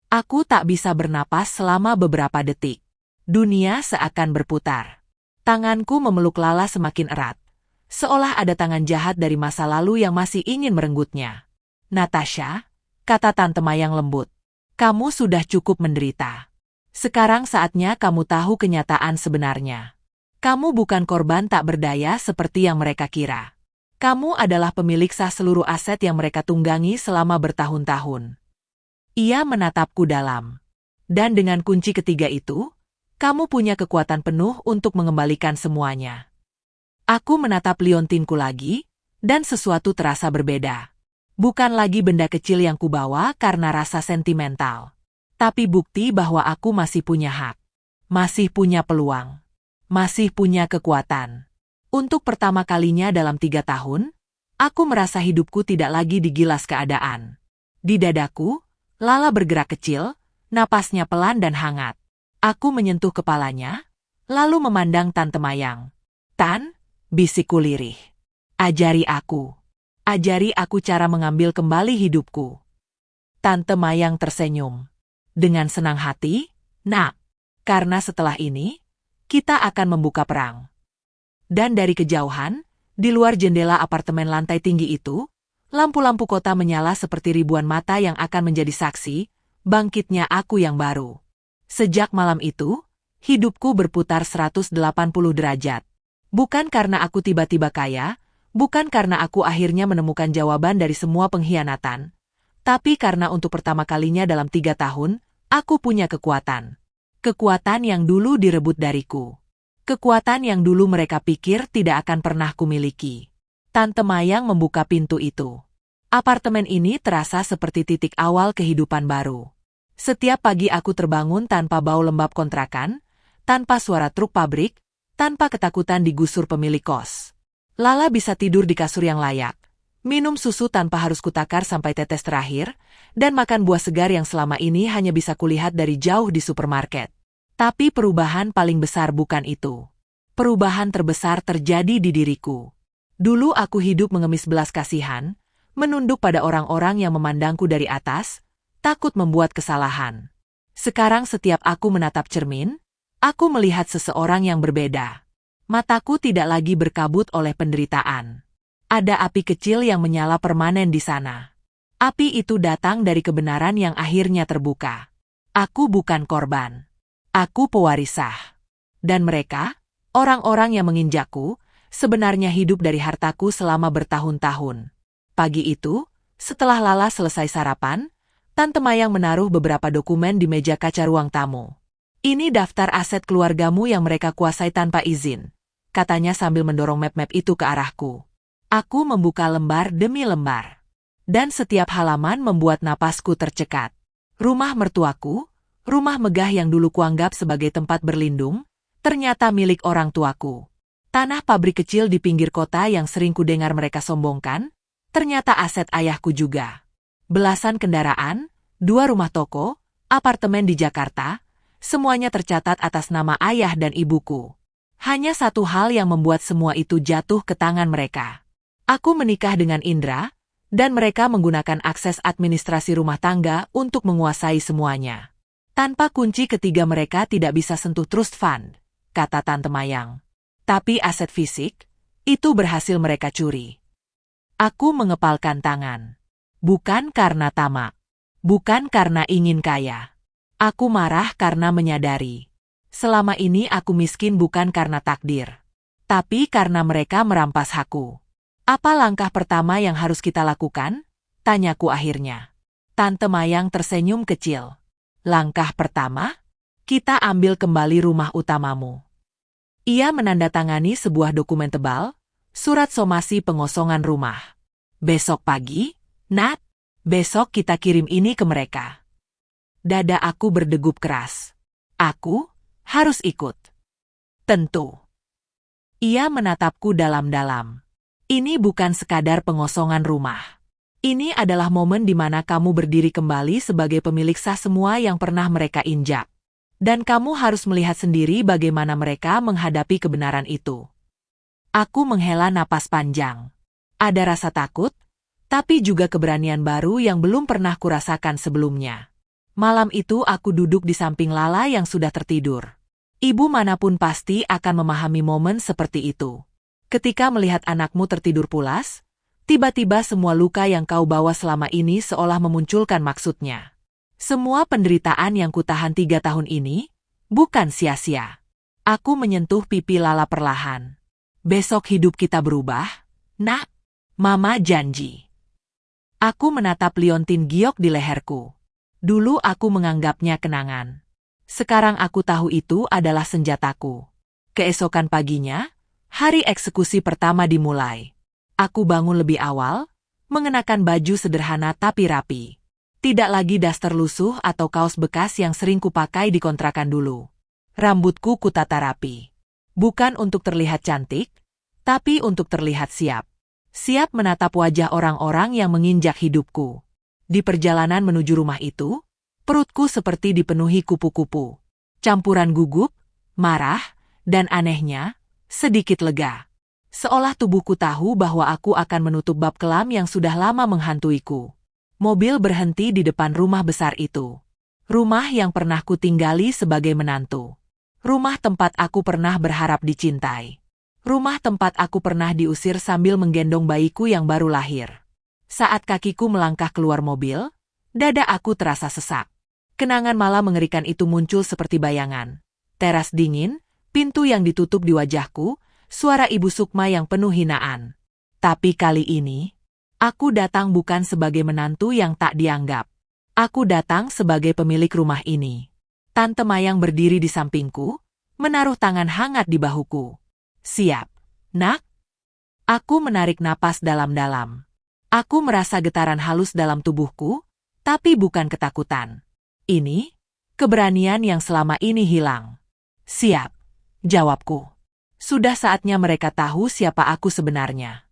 Aku tak bisa bernapas selama beberapa detik. Dunia seakan berputar. Tanganku memeluk Lala semakin erat, seolah ada tangan jahat dari masa lalu yang masih ingin merenggutnya. Natasha, kata Tante Mayang lembut, kamu sudah cukup menderita. Sekarang saatnya kamu tahu kenyataan sebenarnya. Kamu bukan korban tak berdaya seperti yang mereka kira. Kamu adalah pemilik sah seluruh aset yang mereka tunggangi selama bertahun-tahun. Ia menatapku dalam. Dan dengan kunci ketiga itu, kamu punya kekuatan penuh untuk mengembalikan semuanya. Aku menatap liontinku lagi, dan sesuatu terasa berbeda. Bukan lagi benda kecil yang kubawa karena rasa sentimental. Tapi bukti bahwa aku masih punya hak. Masih punya peluang. Masih punya kekuatan. Untuk pertama kalinya dalam 3 tahun, aku merasa hidupku tidak lagi digilas keadaan. Di dadaku, Lala bergerak kecil, napasnya pelan dan hangat. Aku menyentuh kepalanya, lalu memandang Tante Mayang. Tan, bisikku lirih. Ajari aku. Ajari aku cara mengambil kembali hidupku. Tante Mayang tersenyum. Dengan senang hati, Nak, karena setelah ini, kita akan membuka perang. Dan dari kejauhan, di luar jendela apartemen lantai tinggi itu, lampu-lampu kota menyala seperti ribuan mata yang akan menjadi saksi, bangkitnya aku yang baru. Sejak malam itu, hidupku berputar 180 derajat. Bukan karena aku tiba-tiba kaya, bukan karena aku akhirnya menemukan jawaban dari semua pengkhianatan, tapi karena untuk pertama kalinya dalam 3 tahun, aku punya kekuatan. Kekuatan yang dulu direbut dariku. Kekuatan yang dulu mereka pikir tidak akan pernah kumiliki. Tante Mayang membuka pintu itu. Apartemen ini terasa seperti titik awal kehidupan baru. Setiap pagi aku terbangun tanpa bau lembab kontrakan, tanpa suara truk pabrik, tanpa ketakutan digusur pemilik kos. Lala bisa tidur di kasur yang layak, minum susu tanpa harus kutakar sampai tetes terakhir, dan makan buah segar yang selama ini hanya bisa kulihat dari jauh di supermarket. Tapi perubahan paling besar bukan itu. Perubahan terbesar terjadi di diriku. Dulu aku hidup mengemis belas kasihan, menunduk pada orang-orang yang memandangku dari atas, takut membuat kesalahan. Sekarang setiap aku menatap cermin, aku melihat seseorang yang berbeda. Mataku tidak lagi berkabut oleh penderitaan. Ada api kecil yang menyala permanen di sana. Api itu datang dari kebenaran yang akhirnya terbuka. Aku bukan korban. Aku pewaris sah. Dan mereka, orang-orang yang menginjakku, sebenarnya hidup dari hartaku selama bertahun-tahun. Pagi itu, setelah Lala selesai sarapan, Tante Mayang menaruh beberapa dokumen di meja kaca ruang tamu. Ini daftar aset keluargamu yang mereka kuasai tanpa izin, katanya sambil mendorong map-map itu ke arahku. Aku membuka lembar demi lembar. Dan setiap halaman membuat napasku tercekat. Rumah mertuaku, rumah megah yang dulu kuanggap sebagai tempat berlindung, ternyata milik orang tuaku. Tanah pabrik kecil di pinggir kota yang sering kudengar mereka sombongkan, ternyata aset ayahku juga. Belasan kendaraan, 2 rumah toko, apartemen di Jakarta, semuanya tercatat atas nama ayah dan ibuku. Hanya satu hal yang membuat semua itu jatuh ke tangan mereka. Aku menikah dengan Indra, dan mereka menggunakan akses administrasi rumah tangga untuk menguasai semuanya. Tanpa kunci ketiga mereka tidak bisa sentuh trust fund, kata Tante Mayang. Tapi aset fisik, itu berhasil mereka curi. Aku mengepalkan tangan. Bukan karena tamak. Bukan karena ingin kaya. Aku marah karena menyadari. Selama ini aku miskin bukan karena takdir. Tapi karena mereka merampas hakku. Apa langkah pertama yang harus kita lakukan? Tanyaku akhirnya. Tante Mayang tersenyum kecil. Langkah pertama? Kita ambil kembali rumah utamamu. Ia menandatangani sebuah dokumen tebal, surat somasi pengosongan rumah. Besok pagi, Nat, besok kita kirim ini ke mereka. Dada aku berdegup keras. Aku harus ikut. Tentu. Ia menatapku dalam-dalam. Ini bukan sekadar pengosongan rumah. Ini adalah momen di mana kamu berdiri kembali sebagai pemilik sah semua yang pernah mereka injak. Dan kamu harus melihat sendiri bagaimana mereka menghadapi kebenaran itu. Aku menghela napas panjang. Ada rasa takut, tapi juga keberanian baru yang belum pernah kurasakan sebelumnya. Malam itu aku duduk di samping Lala yang sudah tertidur. Ibu manapun pasti akan memahami momen seperti itu. Ketika melihat anakmu tertidur pulas, tiba-tiba semua luka yang kau bawa selama ini seolah memunculkan maksudnya. Semua penderitaan yang kutahan 3 tahun ini, bukan sia-sia. Aku menyentuh pipi Lala perlahan. Besok hidup kita berubah, nak. Mama janji. Aku menatap liontin giok di leherku. Dulu aku menganggapnya kenangan. Sekarang aku tahu itu adalah senjataku. Keesokan paginya, hari eksekusi pertama dimulai. Aku bangun lebih awal, mengenakan baju sederhana tapi rapi. Tidak lagi daster lusuh atau kaos bekas yang sering kupakai di kontrakan dulu. Rambutku kutata rapi. Bukan untuk terlihat cantik, tapi untuk terlihat siap. Siap menatap wajah orang-orang yang menginjak hidupku. Di perjalanan menuju rumah itu, perutku seperti dipenuhi kupu-kupu. Campuran gugup, marah, dan anehnya, sedikit lega. Seolah tubuhku tahu bahwa aku akan menutup bab kelam yang sudah lama menghantuiku. Mobil berhenti di depan rumah besar itu. Rumah yang pernah kutinggali sebagai menantu. Rumah tempat aku pernah berharap dicintai. Rumah tempat aku pernah diusir sambil menggendong bayiku yang baru lahir. Saat kakiku melangkah keluar mobil, dada aku terasa sesak. Kenangan malam mengerikan itu muncul seperti bayangan. Teras dingin, pintu yang ditutup di wajahku, suara Ibu Sukma yang penuh hinaan. Tapi kali ini, aku datang bukan sebagai menantu yang tak dianggap. Aku datang sebagai pemilik rumah ini. Tante Mayang berdiri di sampingku, menaruh tangan hangat di bahuku. Siap, nak? Aku menarik napas dalam-dalam. Aku merasa getaran halus dalam tubuhku, tapi bukan ketakutan. Ini, keberanian yang selama ini hilang. Siap, jawabku. Sudah saatnya mereka tahu siapa aku sebenarnya.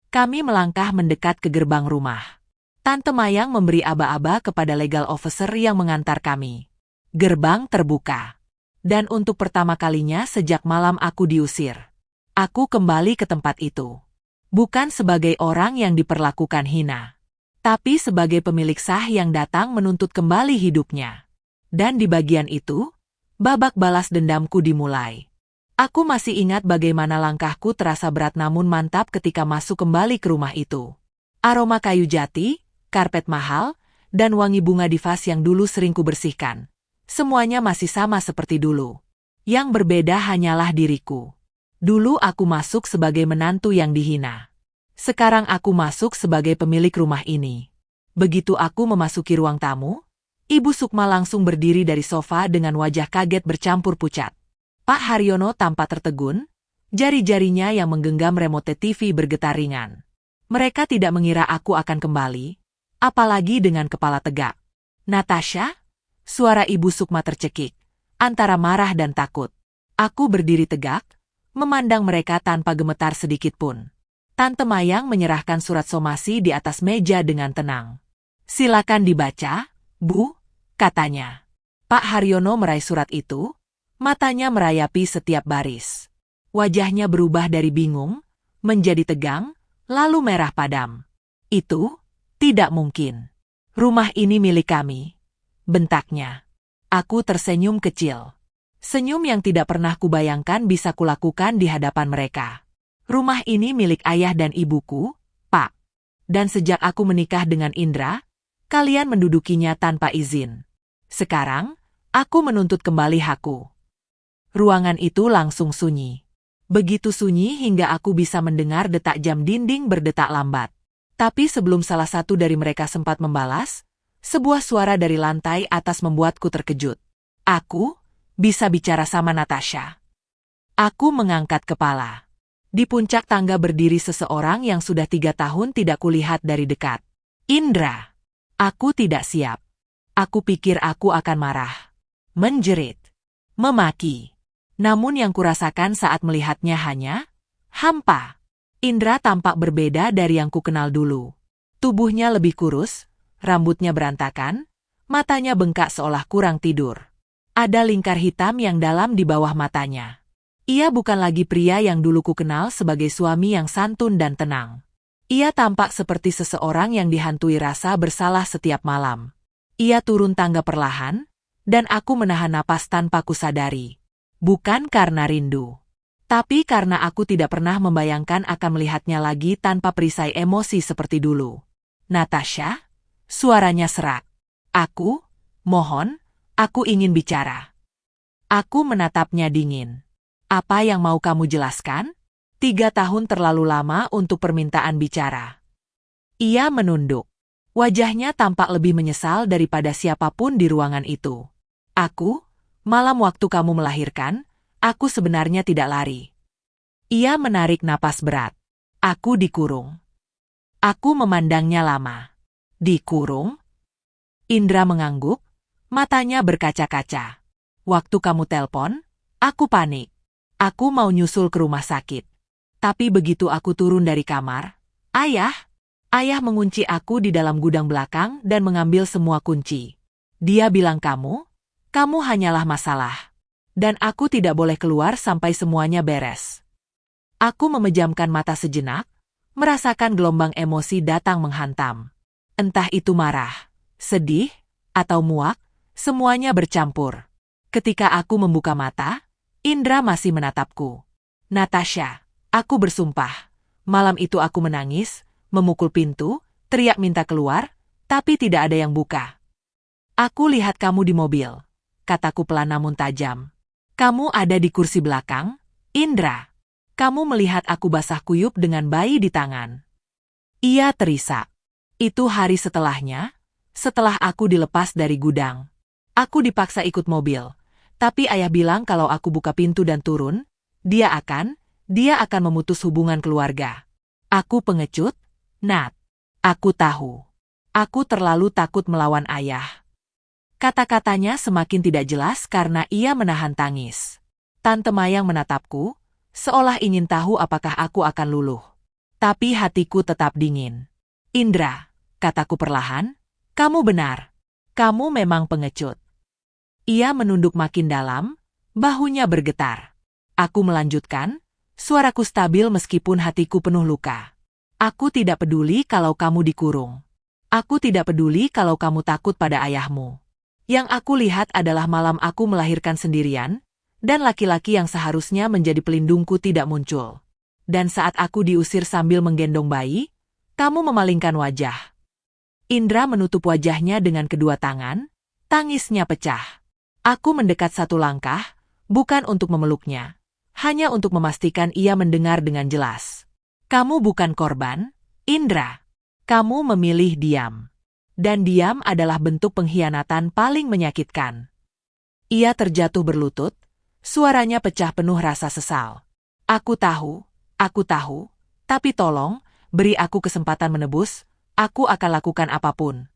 Kami melangkah mendekat ke gerbang rumah. Tante Mayang memberi aba-aba kepada legal officer yang mengantar kami. Gerbang terbuka. Dan untuk pertama kalinya sejak malam aku diusir. Aku kembali ke tempat itu. Bukan sebagai orang yang diperlakukan hina, tapi sebagai pemilik sah yang datang menuntut kembali hidupnya. Dan di bagian itu, babak balas dendamku dimulai. Aku masih ingat bagaimana langkahku terasa berat namun mantap ketika masuk kembali ke rumah itu. Aroma kayu jati, karpet mahal, dan wangi bunga di vas yang dulu sering kubersihkan. Semuanya masih sama seperti dulu. Yang berbeda hanyalah diriku. Dulu aku masuk sebagai menantu yang dihina. Sekarang aku masuk sebagai pemilik rumah ini. Begitu aku memasuki ruang tamu, Ibu Sukma langsung berdiri dari sofa dengan wajah kaget bercampur pucat. Pak Haryono tampak tertegun, jari-jarinya yang menggenggam remote TV bergetar ringan. Mereka tidak mengira aku akan kembali, apalagi dengan kepala tegak. Natasha? Suara Ibu Sukma tercekik, antara marah dan takut. Aku berdiri tegak, memandang mereka tanpa gemetar sedikit pun. Tante Mayang menyerahkan surat somasi di atas meja dengan tenang. Silakan dibaca, Bu, katanya. Pak Haryono meraih surat itu, matanya merayapi setiap baris. Wajahnya berubah dari bingung, menjadi tegang, lalu merah padam. Itu tidak mungkin. Rumah ini milik kami. Bentaknya. Aku tersenyum kecil. Senyum yang tidak pernah kubayangkan bisa kulakukan di hadapan mereka. Rumah ini milik ayah dan ibuku, Pak. Dan sejak aku menikah dengan Indra, kalian mendudukinya tanpa izin. Sekarang, aku menuntut kembali hakku. Ruangan itu langsung sunyi. Begitu sunyi hingga aku bisa mendengar detak jam dinding berdetak lambat. Tapi sebelum salah satu dari mereka sempat membalas, sebuah suara dari lantai atas membuatku terkejut. Aku bisa bicara sama Natasha. Aku mengangkat kepala. Di puncak tangga berdiri seseorang yang sudah 3 tahun tidak kulihat dari dekat. Indra. Aku tidak siap. Aku pikir aku akan marah. Menjerit. Memaki. Namun yang kurasakan saat melihatnya hanya hampa. Indra tampak berbeda dari yang kukenal dulu. Tubuhnya lebih kurus, rambutnya berantakan, matanya bengkak seolah kurang tidur. Ada lingkar hitam yang dalam di bawah matanya. Ia bukan lagi pria yang dulu kukenal sebagai suami yang santun dan tenang. Ia tampak seperti seseorang yang dihantui rasa bersalah setiap malam. Ia turun tangga perlahan, dan aku menahan napas tanpa kusadari. Bukan karena rindu, tapi karena aku tidak pernah membayangkan akan melihatnya lagi tanpa perisai emosi seperti dulu. Natasha? Suaranya serak. Mohon, aku ingin bicara. Aku menatapnya dingin. Apa yang mau kamu jelaskan? 3 tahun terlalu lama untuk permintaan bicara. Ia menunduk. Wajahnya tampak lebih menyesal daripada siapapun di ruangan itu. Malam waktu kamu melahirkan, aku sebenarnya tidak lari. Ia menarik napas berat. Aku dikurung. Aku memandangnya lama. Dikurung? Indra mengangguk, matanya berkaca-kaca. Waktu kamu telpon, aku panik. Aku mau nyusul ke rumah sakit. Tapi begitu aku turun dari kamar, Ayah mengunci aku di dalam gudang belakang dan mengambil semua kunci. Dia bilang kamu hanyalah masalah. Dan aku tidak boleh keluar sampai semuanya beres. Aku memejamkan mata sejenak, merasakan gelombang emosi datang menghantam. Entah itu marah, sedih, atau muak, semuanya bercampur. Ketika aku membuka mata, Indra masih menatapku. Natasha, aku bersumpah. Malam itu aku menangis, memukul pintu, teriak minta keluar, tapi tidak ada yang buka. Aku lihat kamu di mobil, kataku pelan namun tajam. Kamu ada di kursi belakang, Indra. Kamu melihat aku basah kuyup dengan bayi di tangan. Ia terisak. Itu hari setelahnya, setelah aku dilepas dari gudang. Aku dipaksa ikut mobil, tapi ayah bilang kalau aku buka pintu dan turun, dia akan memutus hubungan keluarga. Aku pengecut, Nat. Aku tahu. Aku terlalu takut melawan ayah. Kata-katanya semakin tidak jelas karena ia menahan tangis. Tante Mayang menatapku, seolah ingin tahu apakah aku akan luluh. Tapi hatiku tetap dingin. Indra, kataku perlahan, kamu benar. Kamu memang pengecut. Ia menunduk makin dalam, bahunya bergetar. Aku melanjutkan, suaraku stabil meskipun hatiku penuh luka. Aku tidak peduli kalau kamu dikurung. Aku tidak peduli kalau kamu takut pada ayahmu. Yang aku lihat adalah malam aku melahirkan sendirian, dan laki-laki yang seharusnya menjadi pelindungku tidak muncul. Dan saat aku diusir sambil menggendong bayi, kamu memalingkan wajah. Indra menutup wajahnya dengan kedua tangan, tangisnya pecah. Aku mendekat 1 langkah, bukan untuk memeluknya, hanya untuk memastikan ia mendengar dengan jelas. Kamu bukan korban, Indra. Kamu memilih diam. Dan diam adalah bentuk pengkhianatan paling menyakitkan. Ia terjatuh berlutut, suaranya pecah penuh rasa sesal. Aku tahu, tapi tolong, beri aku kesempatan menebus, aku akan lakukan apapun.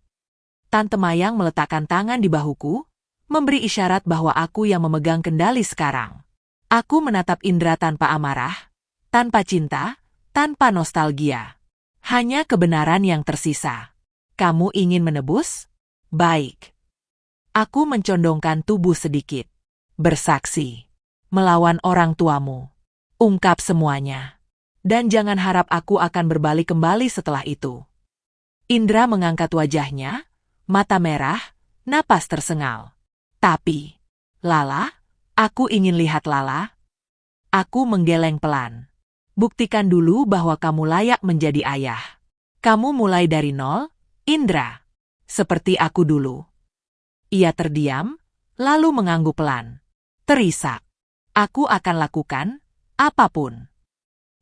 Tante Mayang meletakkan tangan di bahuku, memberi isyarat bahwa aku yang memegang kendali sekarang. Aku menatap Indra tanpa amarah, tanpa cinta, tanpa nostalgia. Hanya kebenaran yang tersisa. Kamu ingin menebus? Baik. Aku mencondongkan tubuh sedikit. Bersaksi. Melawan orang tuamu. Ungkap semuanya. Dan jangan harap aku akan berbalik kembali setelah itu. Indra mengangkat wajahnya, mata merah, napas tersengal. Tapi, Lala, aku ingin lihat Lala. Aku menggeleng pelan. Buktikan dulu bahwa kamu layak menjadi ayah. Kamu mulai dari nol, Indra. Seperti aku dulu. Ia terdiam, lalu mengangguk pelan. Terisak. Aku akan lakukan apapun.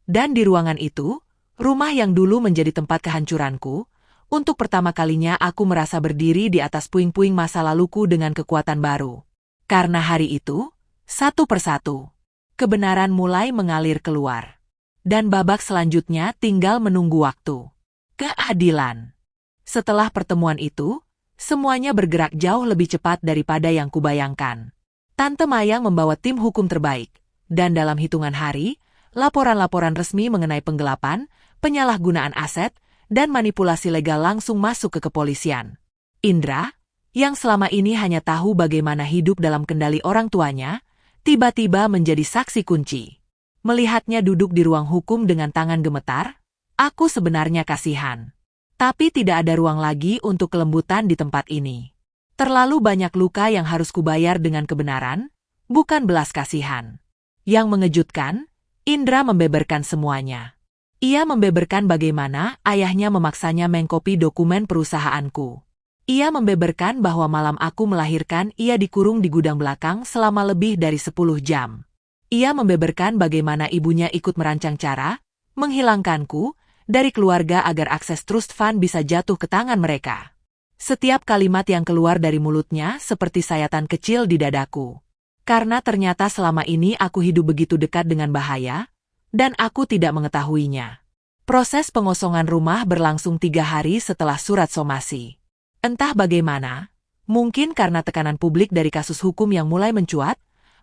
Dan di ruangan itu, rumah yang dulu menjadi tempat kehancuranku, untuk pertama kalinya aku merasa berdiri di atas puing-puing masa laluku dengan kekuatan baru. Karena hari itu, satu persatu, kebenaran mulai mengalir keluar. Dan babak selanjutnya tinggal menunggu waktu. Keadilan. Setelah pertemuan itu, semuanya bergerak jauh lebih cepat daripada yang kubayangkan. Tante Mayang membawa tim hukum terbaik, dan dalam hitungan hari, laporan-laporan resmi mengenai penggelapan, penyalahgunaan aset, dan manipulasi legal langsung masuk ke kepolisian. Indra, yang selama ini hanya tahu bagaimana hidup dalam kendali orang tuanya, tiba-tiba menjadi saksi kunci. Melihatnya duduk di ruang hukum dengan tangan gemetar, Aku sebenarnya kasihan. Tapi tidak ada ruang lagi untuk kelembutan di tempat ini. Terlalu banyak luka yang harus kubayar dengan kebenaran, bukan belas kasihan. Yang mengejutkan, Indra membeberkan semuanya. Ia membeberkan bagaimana ayahnya memaksanya mengkopi dokumen perusahaanku. Ia membeberkan bahwa malam aku melahirkan ia dikurung di gudang belakang selama lebih dari 10 jam. Ia membeberkan bagaimana ibunya ikut merancang cara menghilangkanku dari keluarga agar akses trust fund bisa jatuh ke tangan mereka. Setiap kalimat yang keluar dari mulutnya seperti sayatan kecil di dadaku. Karena ternyata selama ini aku hidup begitu dekat dengan bahaya, dan aku tidak mengetahuinya. Proses pengosongan rumah berlangsung 3 hari setelah surat somasi. Entah bagaimana, mungkin karena tekanan publik dari kasus hukum yang mulai mencuat,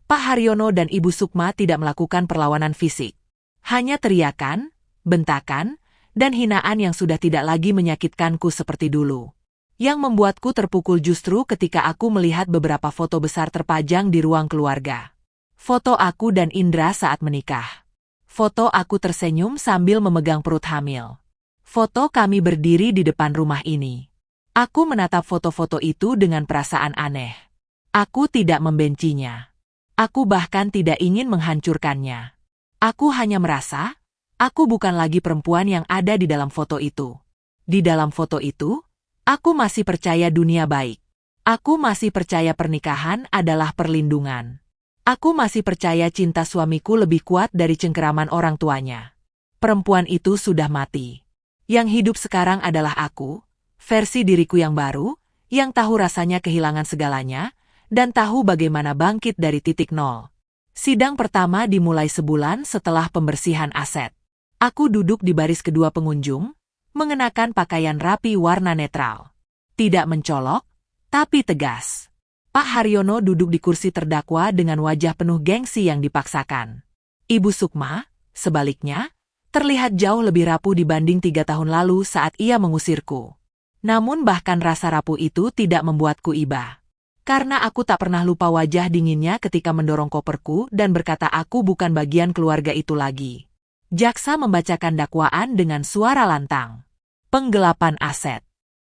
Pak Haryono dan Ibu Sukma tidak melakukan perlawanan fisik. Hanya teriakan, bentakan, dan hinaan yang sudah tidak lagi menyakitkanku seperti dulu. Yang membuatku terpukul justru ketika aku melihat beberapa foto besar terpajang di ruang keluarga. Foto aku dan Indra saat menikah. Foto aku tersenyum sambil memegang perut hamil. Foto kami berdiri di depan rumah ini. Aku menatap foto-foto itu dengan perasaan aneh. Aku tidak membencinya. Aku bahkan tidak ingin menghancurkannya. Aku hanya merasa, aku bukan lagi perempuan yang ada di dalam foto itu. Di dalam foto itu, aku masih percaya dunia baik. Aku masih percaya pernikahan adalah perlindungan. Aku masih percaya cinta suamiku lebih kuat dari cengkeraman orang tuanya. Perempuan itu sudah mati. Yang hidup sekarang adalah aku, versi diriku yang baru, yang tahu rasanya kehilangan segalanya, dan tahu bagaimana bangkit dari titik nol. Sidang pertama dimulai sebulan setelah pembersihan aset. Aku duduk di baris kedua pengunjung, mengenakan pakaian rapi warna netral. Tidak mencolok, tapi tegas. Pak Haryono duduk di kursi terdakwa dengan wajah penuh gengsi yang dipaksakan. Ibu Sukma, sebaliknya, terlihat jauh lebih rapuh dibanding 3 tahun lalu saat ia mengusirku. Namun bahkan rasa rapuh itu tidak membuatku iba. Karena aku tak pernah lupa wajah dinginnya ketika mendorong koperku dan berkata aku bukan bagian keluarga itu lagi. Jaksa membacakan dakwaan dengan suara lantang. Penggelapan aset,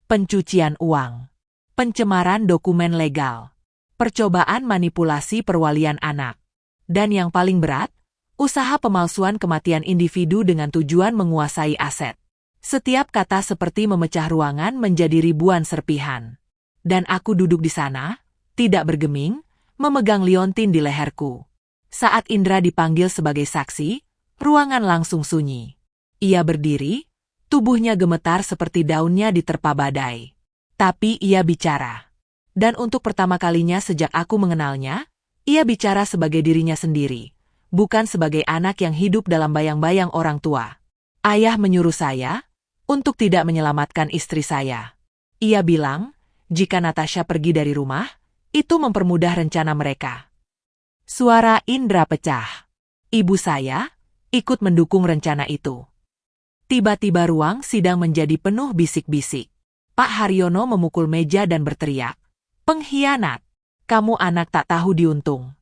pencucian uang, pencemaran dokumen legal, percobaan manipulasi perwalian anak, dan yang paling berat, usaha pemalsuan kematian individu dengan tujuan menguasai aset. Setiap kata seperti memecah ruangan menjadi ribuan serpihan. Dan aku duduk di sana, tidak bergeming, memegang liontin di leherku. Saat Indra dipanggil sebagai saksi, ruangan langsung sunyi. Ia berdiri, tubuhnya gemetar seperti daunnya diterpa badai. Tapi ia bicara. Dan untuk pertama kalinya sejak aku mengenalnya, ia bicara sebagai dirinya sendiri, bukan sebagai anak yang hidup dalam bayang-bayang orang tua. Ayah menyuruh saya untuk tidak menyelamatkan istri saya. Ia bilang, jika Natasha pergi dari rumah, itu mempermudah rencana mereka. Suara Indra pecah. Ibu saya ikut mendukung rencana itu. Tiba-tiba ruang sidang menjadi penuh bisik-bisik. Pak Haryono memukul meja dan berteriak, "Pengkhianat! Kamu anak tak tahu diuntung."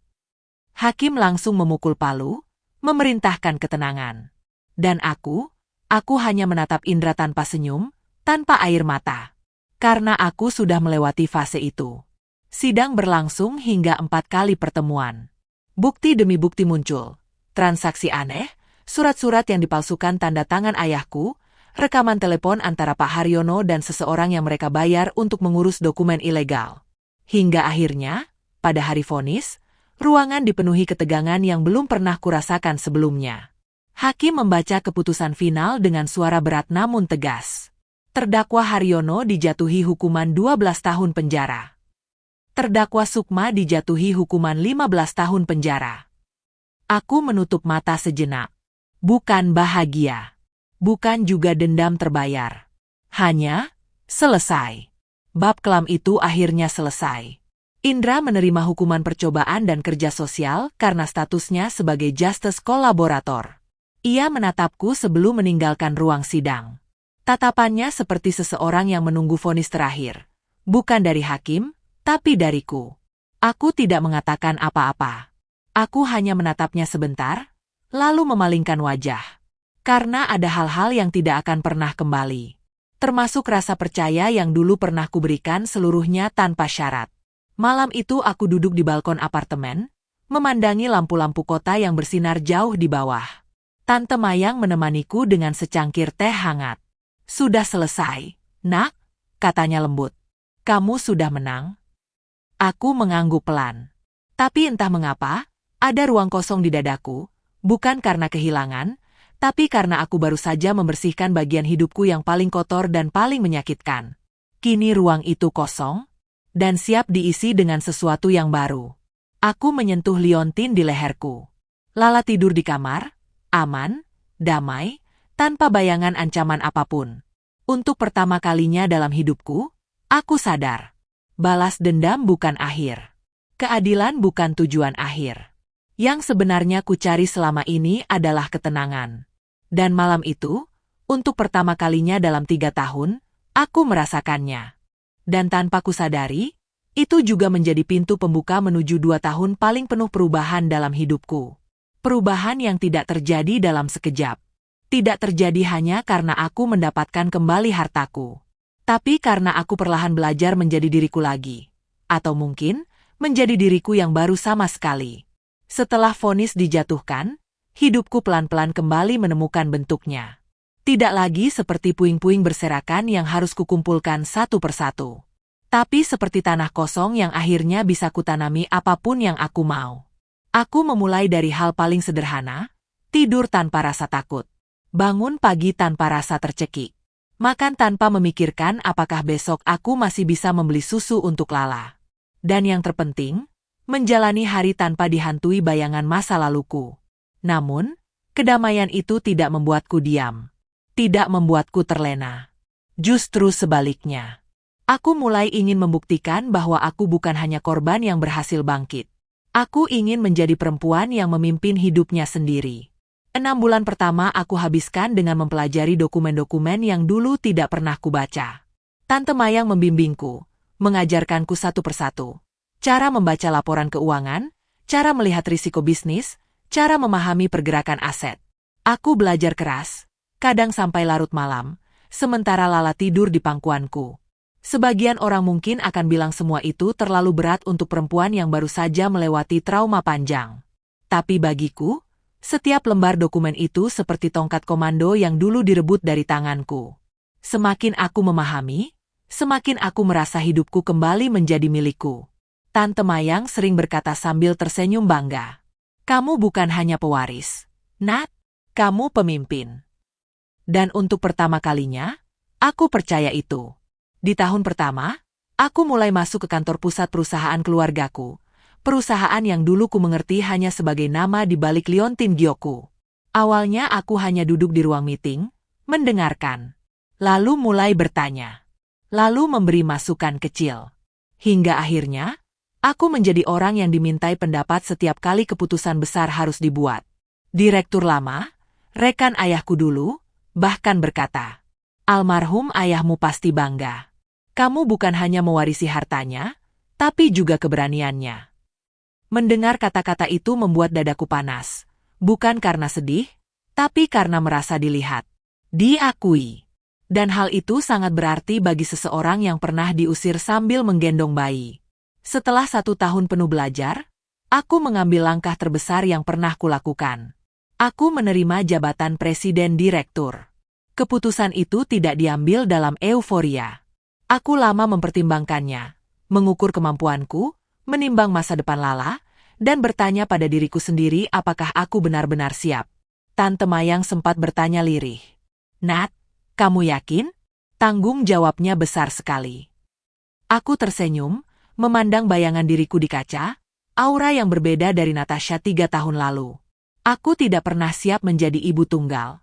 Hakim langsung memukul palu, memerintahkan ketenangan. Dan aku hanya menatap Indra tanpa senyum, tanpa air mata. Karena aku sudah melewati fase itu. Sidang berlangsung hingga 4 kali pertemuan. Bukti demi bukti muncul. Transaksi aneh, surat-surat yang dipalsukan tanda tangan ayahku, rekaman telepon antara Pak Haryono dan seseorang yang mereka bayar untuk mengurus dokumen ilegal. Hingga akhirnya, pada hari vonis, ruangan dipenuhi ketegangan yang belum pernah kurasakan sebelumnya. Hakim membaca keputusan final dengan suara berat namun tegas. Terdakwa Haryono dijatuhi hukuman 12 tahun penjara. Terdakwa Sukma dijatuhi hukuman 15 tahun penjara. Aku menutup mata sejenak. Bukan bahagia. Bukan juga dendam terbayar. Hanya, selesai. Bab kelam itu akhirnya selesai. Indra menerima hukuman percobaan dan kerja sosial karena statusnya sebagai justice kolaborator. Ia menatapku sebelum meninggalkan ruang sidang. Tatapannya seperti seseorang yang menunggu vonis terakhir. Bukan dari hakim, tapi dariku. Aku tidak mengatakan apa-apa. Aku hanya menatapnya sebentar, lalu memalingkan wajah. Karena ada hal-hal yang tidak akan pernah kembali. Termasuk rasa percaya yang dulu pernah kuberikan seluruhnya tanpa syarat. Malam itu aku duduk di balkon apartemen, memandangi lampu-lampu kota yang bersinar jauh di bawah. Tante Mayang menemaniku dengan secangkir teh hangat. "Sudah selesai, Nak," katanya lembut. "Kamu sudah menang." Aku mengangguk pelan. Tapi entah mengapa, ada ruang kosong di dadaku, bukan karena kehilangan, tapi karena aku baru saja membersihkan bagian hidupku yang paling kotor dan paling menyakitkan. Kini ruang itu kosong, dan siap diisi dengan sesuatu yang baru. Aku menyentuh liontin di leherku. Lala tidur di kamar, aman, damai, tanpa bayangan ancaman apapun. Untuk pertama kalinya dalam hidupku, aku sadar. Balas dendam bukan akhir. Keadilan bukan tujuan akhir. Yang sebenarnya ku cari selama ini adalah ketenangan. Dan malam itu, untuk pertama kalinya dalam 3 tahun, aku merasakannya. Dan tanpa ku sadari, itu juga menjadi pintu pembuka menuju 2 tahun paling penuh perubahan dalam hidupku. Perubahan yang tidak terjadi dalam sekejap. Tidak terjadi hanya karena aku mendapatkan kembali hartaku. Tapi karena aku perlahan belajar menjadi diriku lagi. Atau mungkin, menjadi diriku yang baru sama sekali. Setelah vonis dijatuhkan, hidupku pelan-pelan kembali menemukan bentuknya. Tidak lagi seperti puing-puing berserakan yang harus kukumpulkan satu persatu. Tapi seperti tanah kosong yang akhirnya bisa kutanami apapun yang aku mau. Aku memulai dari hal paling sederhana, tidur tanpa rasa takut. Bangun pagi tanpa rasa tercekik. Makan tanpa memikirkan apakah besok aku masih bisa membeli susu untuk Lala. Dan yang terpenting, menjalani hari tanpa dihantui bayangan masa laluku. Namun, kedamaian itu tidak membuatku diam. Tidak membuatku terlena. Justru sebaliknya. Aku mulai ingin membuktikan bahwa aku bukan hanya korban yang berhasil bangkit. Aku ingin menjadi perempuan yang memimpin hidupnya sendiri. 6 bulan pertama aku habiskan dengan mempelajari dokumen-dokumen yang dulu tidak pernah kubaca. Tante Mayang membimbingku, mengajarkanku satu persatu. Cara membaca laporan keuangan, cara melihat risiko bisnis, cara memahami pergerakan aset. Aku belajar keras, kadang sampai larut malam, sementara Lala tidur di pangkuanku. Sebagian orang mungkin akan bilang semua itu terlalu berat untuk perempuan yang baru saja melewati trauma panjang. Tapi bagiku, setiap lembar dokumen itu seperti tongkat komando yang dulu direbut dari tanganku. Semakin aku memahami, semakin aku merasa hidupku kembali menjadi milikku. Tante Mayang sering berkata sambil tersenyum bangga. "Kamu bukan hanya pewaris, Nat, kamu pemimpin." Dan untuk pertama kalinya, aku percaya itu. Di tahun pertama, aku mulai masuk ke kantor pusat perusahaan keluargaku. Perusahaan yang dulu ku mengerti hanya sebagai nama di balik liontin Gyoku. Awalnya aku hanya duduk di ruang meeting, mendengarkan. Lalu mulai bertanya. Lalu memberi masukan kecil. Hingga akhirnya, aku menjadi orang yang dimintai pendapat setiap kali keputusan besar harus dibuat. Direktur lama, rekan ayahku dulu, bahkan berkata, "Almarhum ayahmu pasti bangga. Kamu bukan hanya mewarisi hartanya, tapi juga keberaniannya." Mendengar kata-kata itu membuat dadaku panas. Bukan karena sedih, tapi karena merasa dilihat. Diakui. Dan hal itu sangat berarti bagi seseorang yang pernah diusir sambil menggendong bayi. Setelah 1 tahun penuh belajar, aku mengambil langkah terbesar yang pernah kulakukan. Aku menerima jabatan presiden direktur. Keputusan itu tidak diambil dalam euforia. Aku lama mempertimbangkannya, mengukur kemampuanku, menimbang masa depan Lala, dan bertanya pada diriku sendiri apakah aku benar-benar siap. Tante Mayang sempat bertanya lirih. "Nat, kamu yakin?" Tanggung jawabnya besar sekali. Aku tersenyum, memandang bayangan diriku di kaca, aura yang berbeda dari Natasha 3 tahun lalu. Aku tidak pernah siap menjadi ibu tunggal.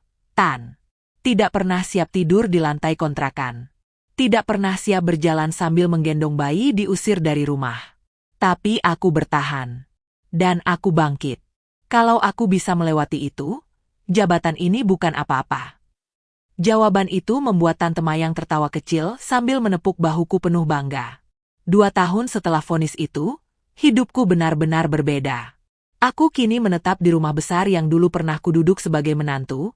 Tidak pernah siap tidur di lantai kontrakan. Tidak pernah siap berjalan sambil menggendong bayi diusir dari rumah. Tapi aku bertahan. Dan aku bangkit. Kalau aku bisa melewati itu, jabatan ini bukan apa-apa. Jawaban itu membuat Tante Mayang tertawa kecil sambil menepuk bahuku penuh bangga. 2 tahun setelah vonis itu, hidupku benar-benar berbeda. Aku kini menetap di rumah besar yang dulu pernah kududuk sebagai menantu,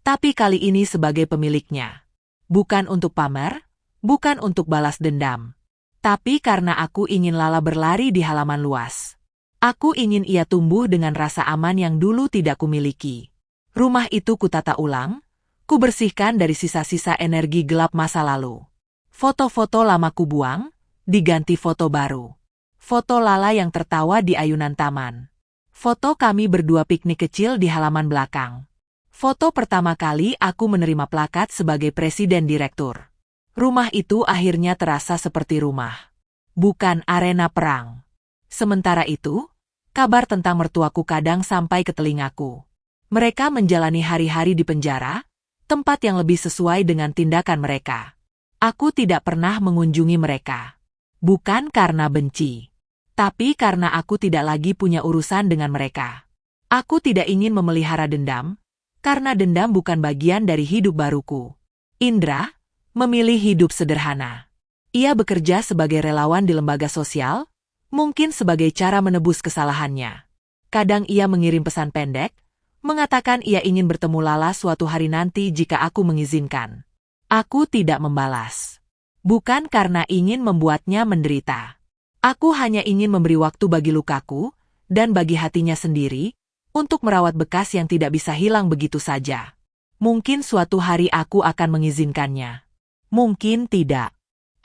Tapi kali ini sebagai pemiliknya. Bukan untuk pamer, bukan untuk balas dendam. Tapi karena aku ingin Lala berlari di halaman luas. Aku ingin ia tumbuh dengan rasa aman yang dulu tidak kumiliki. Rumah itu kutata ulang, kubersihkan dari sisa-sisa energi gelap masa lalu. Foto-foto lama kubuang, diganti foto baru. Foto Lala yang tertawa di ayunan taman. Foto kami berdua piknik kecil di halaman belakang. Foto pertama kali aku menerima plakat sebagai presiden direktur. Rumah itu akhirnya terasa seperti rumah. Bukan arena perang. Sementara itu, kabar tentang mertuaku kadang sampai ke telingaku. Mereka menjalani hari-hari di penjara, tempat yang lebih sesuai dengan tindakan mereka. Aku tidak pernah mengunjungi mereka. Bukan karena benci. Tapi karena aku tidak lagi punya urusan dengan mereka. Aku tidak ingin memelihara dendam, karena dendam bukan bagian dari hidup baruku. Indra memilih hidup sederhana. Ia bekerja sebagai relawan di lembaga sosial, mungkin sebagai cara menebus kesalahannya. Kadang ia mengirim pesan pendek, mengatakan ia ingin bertemu Lala suatu hari nanti jika aku mengizinkan. Aku tidak membalas. Bukan karena ingin membuatnya menderita. Aku hanya ingin memberi waktu bagi lukaku, dan bagi hatinya sendiri, untuk merawat bekas yang tidak bisa hilang begitu saja. Mungkin suatu hari aku akan mengizinkannya. Mungkin tidak.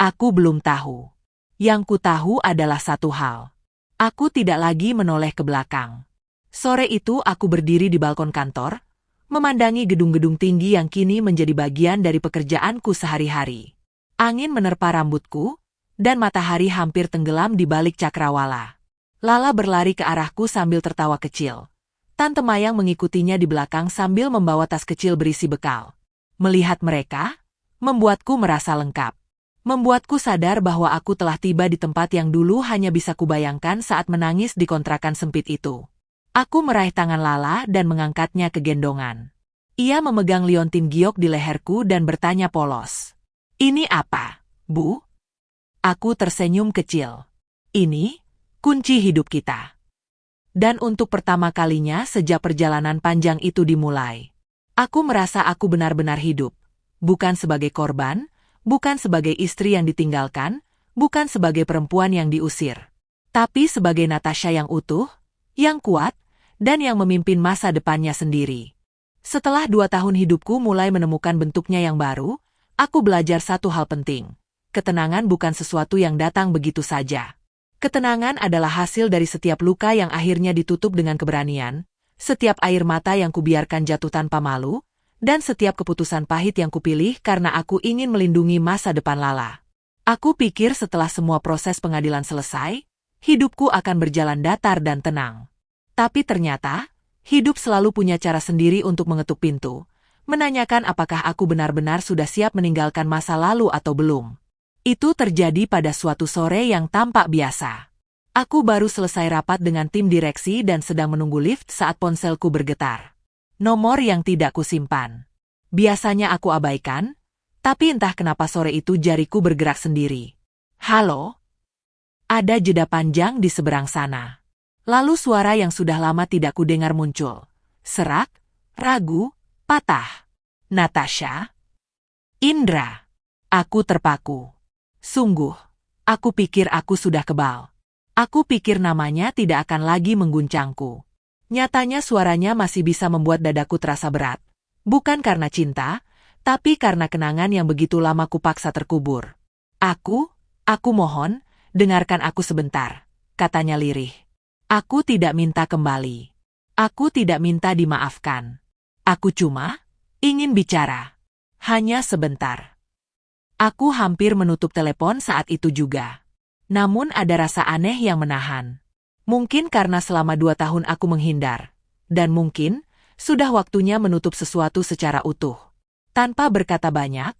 Aku belum tahu. Yang ku tahu adalah satu hal. Aku tidak lagi menoleh ke belakang. Sore itu aku berdiri di balkon kantor, memandangi gedung-gedung tinggi yang kini menjadi bagian dari pekerjaanku sehari-hari. Angin menerpa rambutku, dan matahari hampir tenggelam di balik cakrawala. Lala berlari ke arahku sambil tertawa kecil. Tante Mayang mengikutinya di belakang sambil membawa tas kecil berisi bekal. Melihat mereka, membuatku merasa lengkap. Membuatku sadar bahwa aku telah tiba di tempat yang dulu hanya bisa kubayangkan saat menangis di kontrakan sempit itu. Aku meraih tangan Lala dan mengangkatnya ke gendongan. Ia memegang liontin giok di leherku dan bertanya polos. "Ini apa, Bu?" Aku tersenyum kecil. "Ini kunci hidup kita." Dan untuk pertama kalinya sejak perjalanan panjang itu dimulai, aku merasa aku benar-benar hidup. Bukan sebagai korban, bukan sebagai istri yang ditinggalkan, bukan sebagai perempuan yang diusir. Tapi sebagai Natasha yang utuh, yang kuat, dan yang memimpin masa depannya sendiri. Setelah 2 tahun hidupku mulai menemukan bentuknya yang baru, aku belajar satu hal penting. Ketenangan bukan sesuatu yang datang begitu saja. Ketenangan adalah hasil dari setiap luka yang akhirnya ditutup dengan keberanian, setiap air mata yang kubiarkan jatuh tanpa malu, dan setiap keputusan pahit yang kupilih karena aku ingin melindungi masa depan Lala. Aku pikir setelah semua proses pengadilan selesai, hidupku akan berjalan datar dan tenang. Tapi ternyata, hidup selalu punya cara sendiri untuk mengetuk pintu, menanyakan apakah aku benar-benar sudah siap meninggalkan masa lalu atau belum. Itu terjadi pada suatu sore yang tampak biasa. Aku baru selesai rapat dengan tim direksi dan sedang menunggu lift saat ponselku bergetar. Nomor yang tidak kusimpan. Biasanya aku abaikan, tapi entah kenapa sore itu jariku bergerak sendiri. "Halo?" Ada jeda panjang di seberang sana. Lalu suara yang sudah lama tidak kudengar muncul. Serak, ragu, patah. "Natasha?" "Indra." Aku terpaku. Sungguh, aku pikir aku sudah kebal. Aku pikir namanya tidak akan lagi mengguncangku. Nyatanya suaranya masih bisa membuat dadaku terasa berat. Bukan karena cinta, tapi karena kenangan yang begitu lama kupaksa terkubur. Aku mohon, dengarkan aku sebentar," katanya lirih. "Aku tidak minta kembali. Aku tidak minta dimaafkan. Aku cuma ingin bicara. Hanya sebentar." Aku hampir menutup telepon saat itu juga. Namun ada rasa aneh yang menahan. Mungkin karena selama 2 tahun aku menghindar. Dan mungkin sudah waktunya menutup sesuatu secara utuh. Tanpa berkata banyak,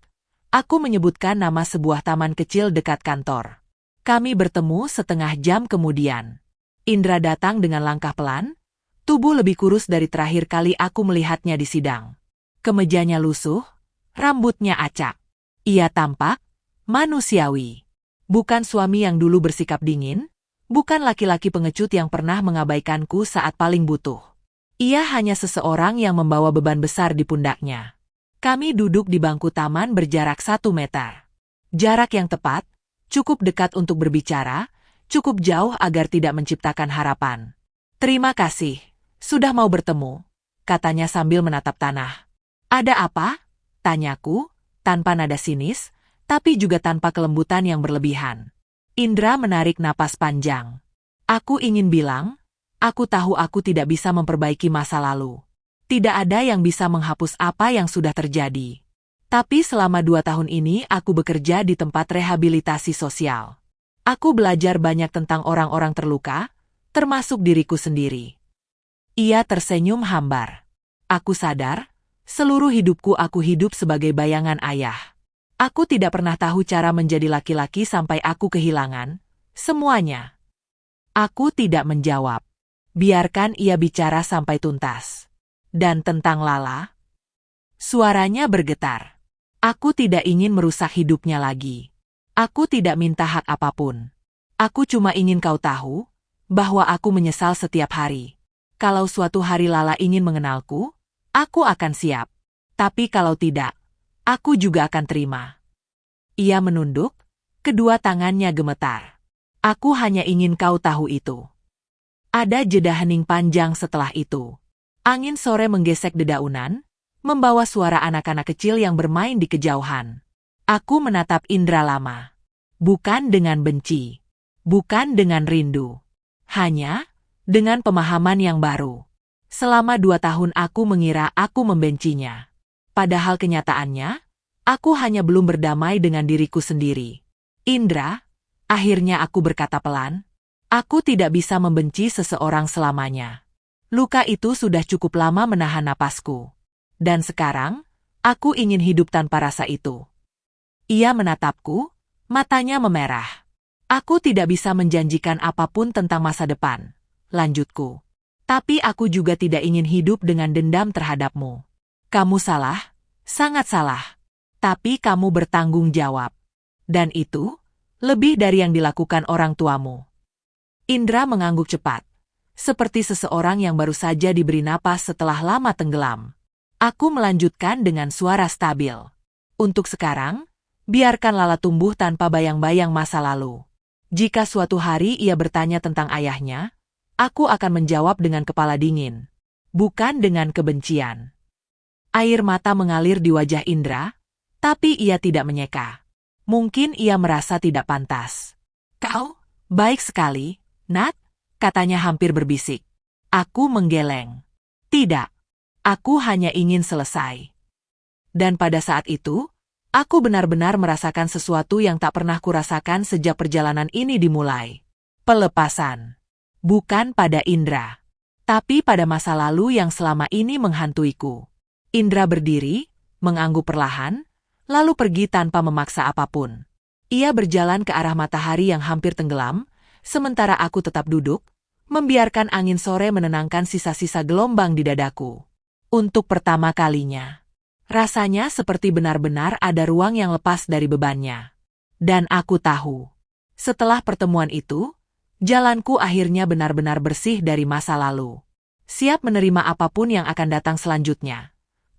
aku menyebutkan nama sebuah taman kecil dekat kantor. Kami bertemu setengah jam kemudian. Indra datang dengan langkah pelan, tubuh lebih kurus dari terakhir kali aku melihatnya di sidang. Kemejanya lusuh, rambutnya acak. Ia tampak manusiawi. Bukan suami yang dulu bersikap dingin, bukan laki-laki pengecut yang pernah mengabaikanku saat paling butuh. Ia hanya seseorang yang membawa beban besar di pundaknya. Kami duduk di bangku taman berjarak 1 meter. Jarak yang tepat, cukup dekat untuk berbicara, cukup jauh agar tidak menciptakan harapan. Terima kasih, sudah mau bertemu, katanya sambil menatap tanah. Ada apa? Tanyaku, tanpa nada sinis, tapi juga tanpa kelembutan yang berlebihan. Indra menarik napas panjang. Aku ingin bilang, aku tahu aku tidak bisa memperbaiki masa lalu. Tidak ada yang bisa menghapus apa yang sudah terjadi. Tapi selama 2 tahun ini aku bekerja di tempat rehabilitasi sosial. Aku belajar banyak tentang orang-orang terluka, termasuk diriku sendiri. Ia tersenyum hambar. Aku sadar, seluruh hidupku aku hidup sebagai bayangan ayah. Aku tidak pernah tahu cara menjadi laki-laki sampai aku kehilangan semuanya. Aku tidak menjawab. Biarkan ia bicara sampai tuntas. Dan tentang Lala? Suaranya bergetar. Aku tidak ingin merusak hidupnya lagi. Aku tidak minta hak apapun. Aku cuma ingin kau tahu bahwa aku menyesal setiap hari. Kalau suatu hari Lala ingin mengenalku, aku akan siap. Tapi kalau tidak, aku juga akan terima. Ia menunduk, kedua tangannya gemetar. Aku hanya ingin kau tahu itu. Ada jeda hening panjang setelah itu. Angin sore menggesek dedaunan, membawa suara anak-anak kecil yang bermain di kejauhan. Aku menatap Indra lama. Bukan dengan benci. Bukan dengan rindu. Hanya dengan pemahaman yang baru. Selama 2 tahun aku mengira aku membencinya. Padahal kenyataannya, aku hanya belum berdamai dengan diriku sendiri. Indra, akhirnya aku berkata pelan, aku tidak bisa membenci seseorang selamanya. Luka itu sudah cukup lama menahan napasku. Dan sekarang, aku ingin hidup tanpa rasa itu. Ia menatapku, matanya memerah. Aku tidak bisa menjanjikan apapun tentang masa depan, lanjutku. Tapi aku juga tidak ingin hidup dengan dendam terhadapmu. Kamu salah, sangat salah. Tapi kamu bertanggung jawab. Dan itu, lebih dari yang dilakukan orang tuamu. Indra mengangguk cepat. Seperti seseorang yang baru saja diberi napas setelah lama tenggelam. Aku melanjutkan dengan suara stabil. Untuk sekarang, biarkan Lala tumbuh tanpa bayang-bayang masa lalu. Jika suatu hari ia bertanya tentang ayahnya, aku akan menjawab dengan kepala dingin. Bukan dengan kebencian. Air mata mengalir di wajah Indra, tapi ia tidak menyeka. Mungkin ia merasa tidak pantas. Kau, baik sekali, Nat, katanya hampir berbisik. Aku menggeleng. Tidak, aku hanya ingin selesai. Dan pada saat itu, aku benar-benar merasakan sesuatu yang tak pernah kurasakan sejak perjalanan ini dimulai. Pelepasan. Bukan pada Indra, tapi pada masa lalu yang selama ini menghantuiku. Indra berdiri, mengangguk perlahan, lalu pergi tanpa memaksa apapun. Ia berjalan ke arah matahari yang hampir tenggelam, sementara aku tetap duduk, membiarkan angin sore menenangkan sisa-sisa gelombang di dadaku. Untuk pertama kalinya, rasanya seperti benar-benar ada ruang yang lepas dari bebannya. Dan aku tahu, setelah pertemuan itu, jalanku akhirnya benar-benar bersih dari masa lalu. Siap menerima apapun yang akan datang selanjutnya,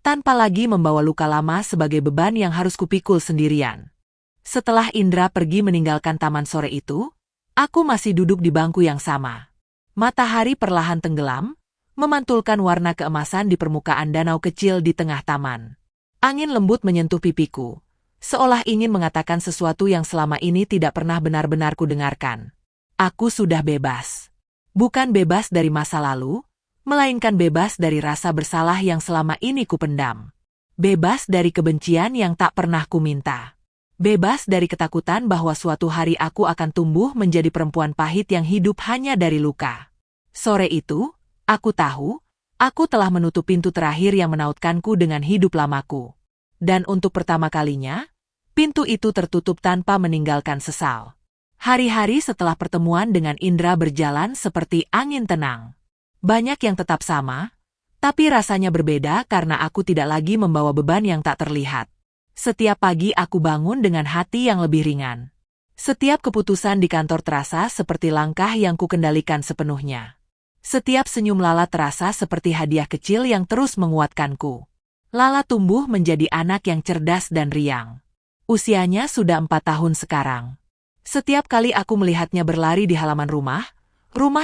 tanpa lagi membawa luka lama sebagai beban yang harus kupikul sendirian. Setelah Indra pergi meninggalkan taman sore itu, aku masih duduk di bangku yang sama. Matahari perlahan tenggelam, memantulkan warna keemasan di permukaan danau kecil di tengah taman. Angin lembut menyentuh pipiku, seolah ingin mengatakan sesuatu yang selama ini tidak pernah benar-benar kudengarkan. Aku sudah bebas. Bukan bebas dari masa lalu, melainkan bebas dari rasa bersalah yang selama ini kupendam. Bebas dari kebencian yang tak pernah kuminta. Bebas dari ketakutan bahwa suatu hari aku akan tumbuh menjadi perempuan pahit yang hidup hanya dari luka. Sore itu, aku tahu, aku telah menutup pintu terakhir yang menautkanku dengan hidup lamaku. Dan untuk pertama kalinya, pintu itu tertutup tanpa meninggalkan sesal. Hari-hari setelah pertemuan dengan Indra berjalan seperti angin tenang. Banyak yang tetap sama, tapi rasanya berbeda karena aku tidak lagi membawa beban yang tak terlihat. Setiap pagi aku bangun dengan hati yang lebih ringan. Setiap keputusan di kantor terasa seperti langkah yang kukendalikan sepenuhnya. Setiap senyum Lala terasa seperti hadiah kecil yang terus menguatkanku. Lala tumbuh menjadi anak yang cerdas dan riang. Usianya sudah 4 tahun sekarang. Setiap kali aku melihatnya berlari di halaman rumah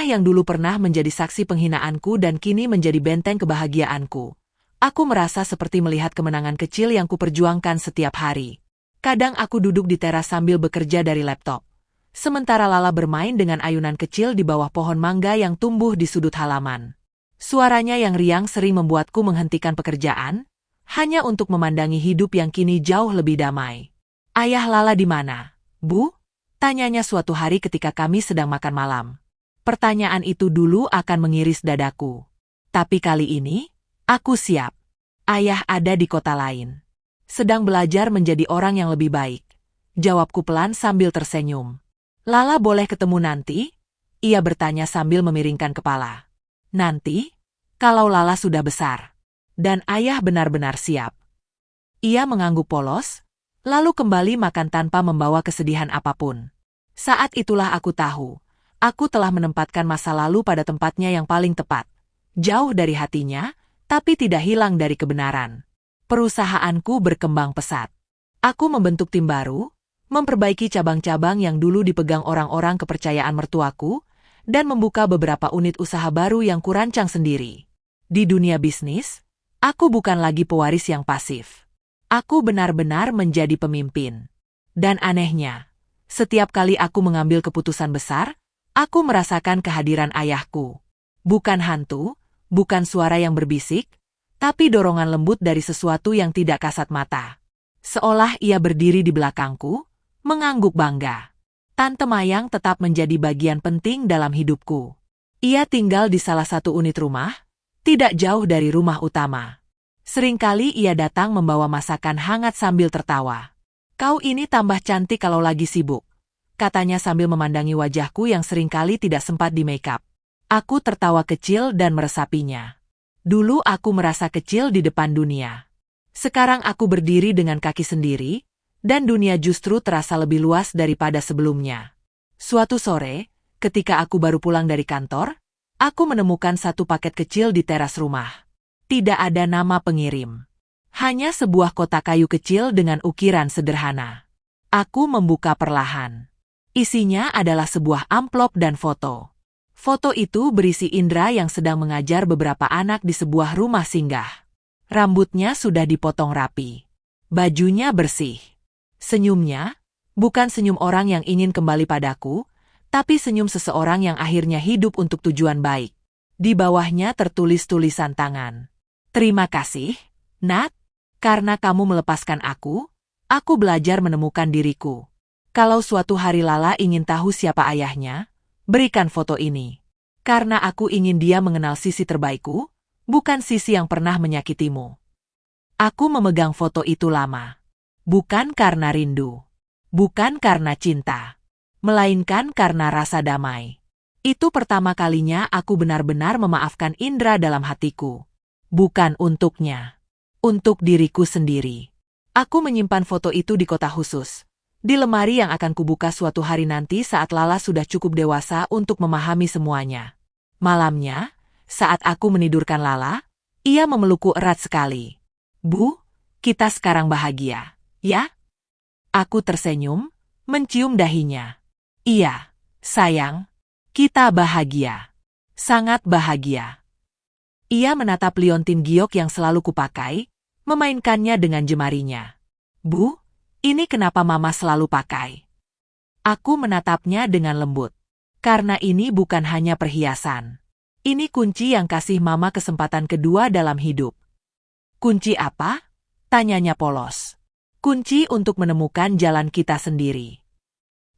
yang dulu pernah menjadi saksi penghinaanku dan kini menjadi benteng kebahagiaanku, aku merasa seperti melihat kemenangan kecil yang kuperjuangkan setiap hari. Kadang aku duduk di teras sambil bekerja dari laptop. Sementara Lala bermain dengan ayunan kecil di bawah pohon mangga yang tumbuh di sudut halaman. Suaranya yang riang sering membuatku menghentikan pekerjaan, hanya untuk memandangi hidup yang kini jauh lebih damai. "Ayah Lala di mana, Bu?" tanyanya suatu hari ketika kami sedang makan malam. Pertanyaan itu dulu akan mengiris dadaku. Tapi kali ini, aku siap. Ayah ada di kota lain. Sedang belajar menjadi orang yang lebih baik. Jawabku pelan sambil tersenyum. "Lala boleh ketemu nanti?" Ia bertanya sambil memiringkan kepala. "Nanti? Kalau Lala sudah besar. Dan ayah benar-benar siap." Ia mengangguk polos, lalu kembali makan tanpa membawa kesedihan apapun. Saat itulah aku tahu, aku telah menempatkan masa lalu pada tempatnya yang paling tepat. Jauh dari hatinya, tapi tidak hilang dari kebenaran. Perusahaanku berkembang pesat. Aku membentuk tim baru, memperbaiki cabang-cabang yang dulu dipegang orang-orang kepercayaan mertuaku, dan membuka beberapa unit usaha baru yang kurancang sendiri. Di dunia bisnis, aku bukan lagi pewaris yang pasif. Aku benar-benar menjadi pemimpin. Dan anehnya, setiap kali aku mengambil keputusan besar, aku merasakan kehadiran ayahku. Bukan hantu, bukan suara yang berbisik, tapi dorongan lembut dari sesuatu yang tidak kasat mata. Seolah ia berdiri di belakangku, mengangguk bangga. Tante Mayang tetap menjadi bagian penting dalam hidupku. Ia tinggal di salah satu unit rumah, tidak jauh dari rumah utama. Seringkali ia datang membawa masakan hangat sambil tertawa. "Kau ini tambah cantik kalau lagi sibuk," katanya sambil memandangi wajahku yang seringkali tidak sempat di make up. Aku tertawa kecil dan meresapinya. Dulu aku merasa kecil di depan dunia. Sekarang aku berdiri dengan kaki sendiri, dan dunia justru terasa lebih luas daripada sebelumnya. Suatu sore, ketika aku baru pulang dari kantor, aku menemukan satu paket kecil di teras rumah. Tidak ada nama pengirim. Hanya sebuah kotak kayu kecil dengan ukiran sederhana. Aku membuka perlahan. Isinya adalah sebuah amplop dan foto. Foto itu berisi Indra yang sedang mengajar beberapa anak di sebuah rumah singgah. Rambutnya sudah dipotong rapi. Bajunya bersih. Senyumnya, bukan senyum orang yang ingin kembali padaku, tapi senyum seseorang yang akhirnya hidup untuk tujuan baik. Di bawahnya tertulis tulisan tangan. "Terima kasih, Nat, karena kamu melepaskan aku belajar menemukan diriku. Kalau suatu hari Lala ingin tahu siapa ayahnya, berikan foto ini. Karena aku ingin dia mengenal sisi terbaikku, bukan sisi yang pernah menyakitimu." Aku memegang foto itu lama. Bukan karena rindu. Bukan karena cinta. Melainkan karena rasa damai. Itu pertama kalinya aku benar-benar memaafkan Indra dalam hatiku. Bukan untuknya. Untuk diriku sendiri. Aku menyimpan foto itu di kotak khusus. Di lemari yang akan kubuka suatu hari nanti saat Lala sudah cukup dewasa untuk memahami semuanya. Malamnya, saat aku menidurkan Lala, ia memelukku erat sekali. "Bu, kita sekarang bahagia, ya?" Aku tersenyum, mencium dahinya. "Iya, sayang, kita bahagia. Sangat bahagia." Ia menatap liontin giok yang selalu kupakai, memainkannya dengan jemarinya. "Bu, ini kenapa Mama selalu pakai?" Aku menatapnya dengan lembut. "Karena ini bukan hanya perhiasan. Ini kunci yang kasih Mama kesempatan kedua dalam hidup." "Kunci apa?" tanyanya polos. "Kunci untuk menemukan jalan kita sendiri."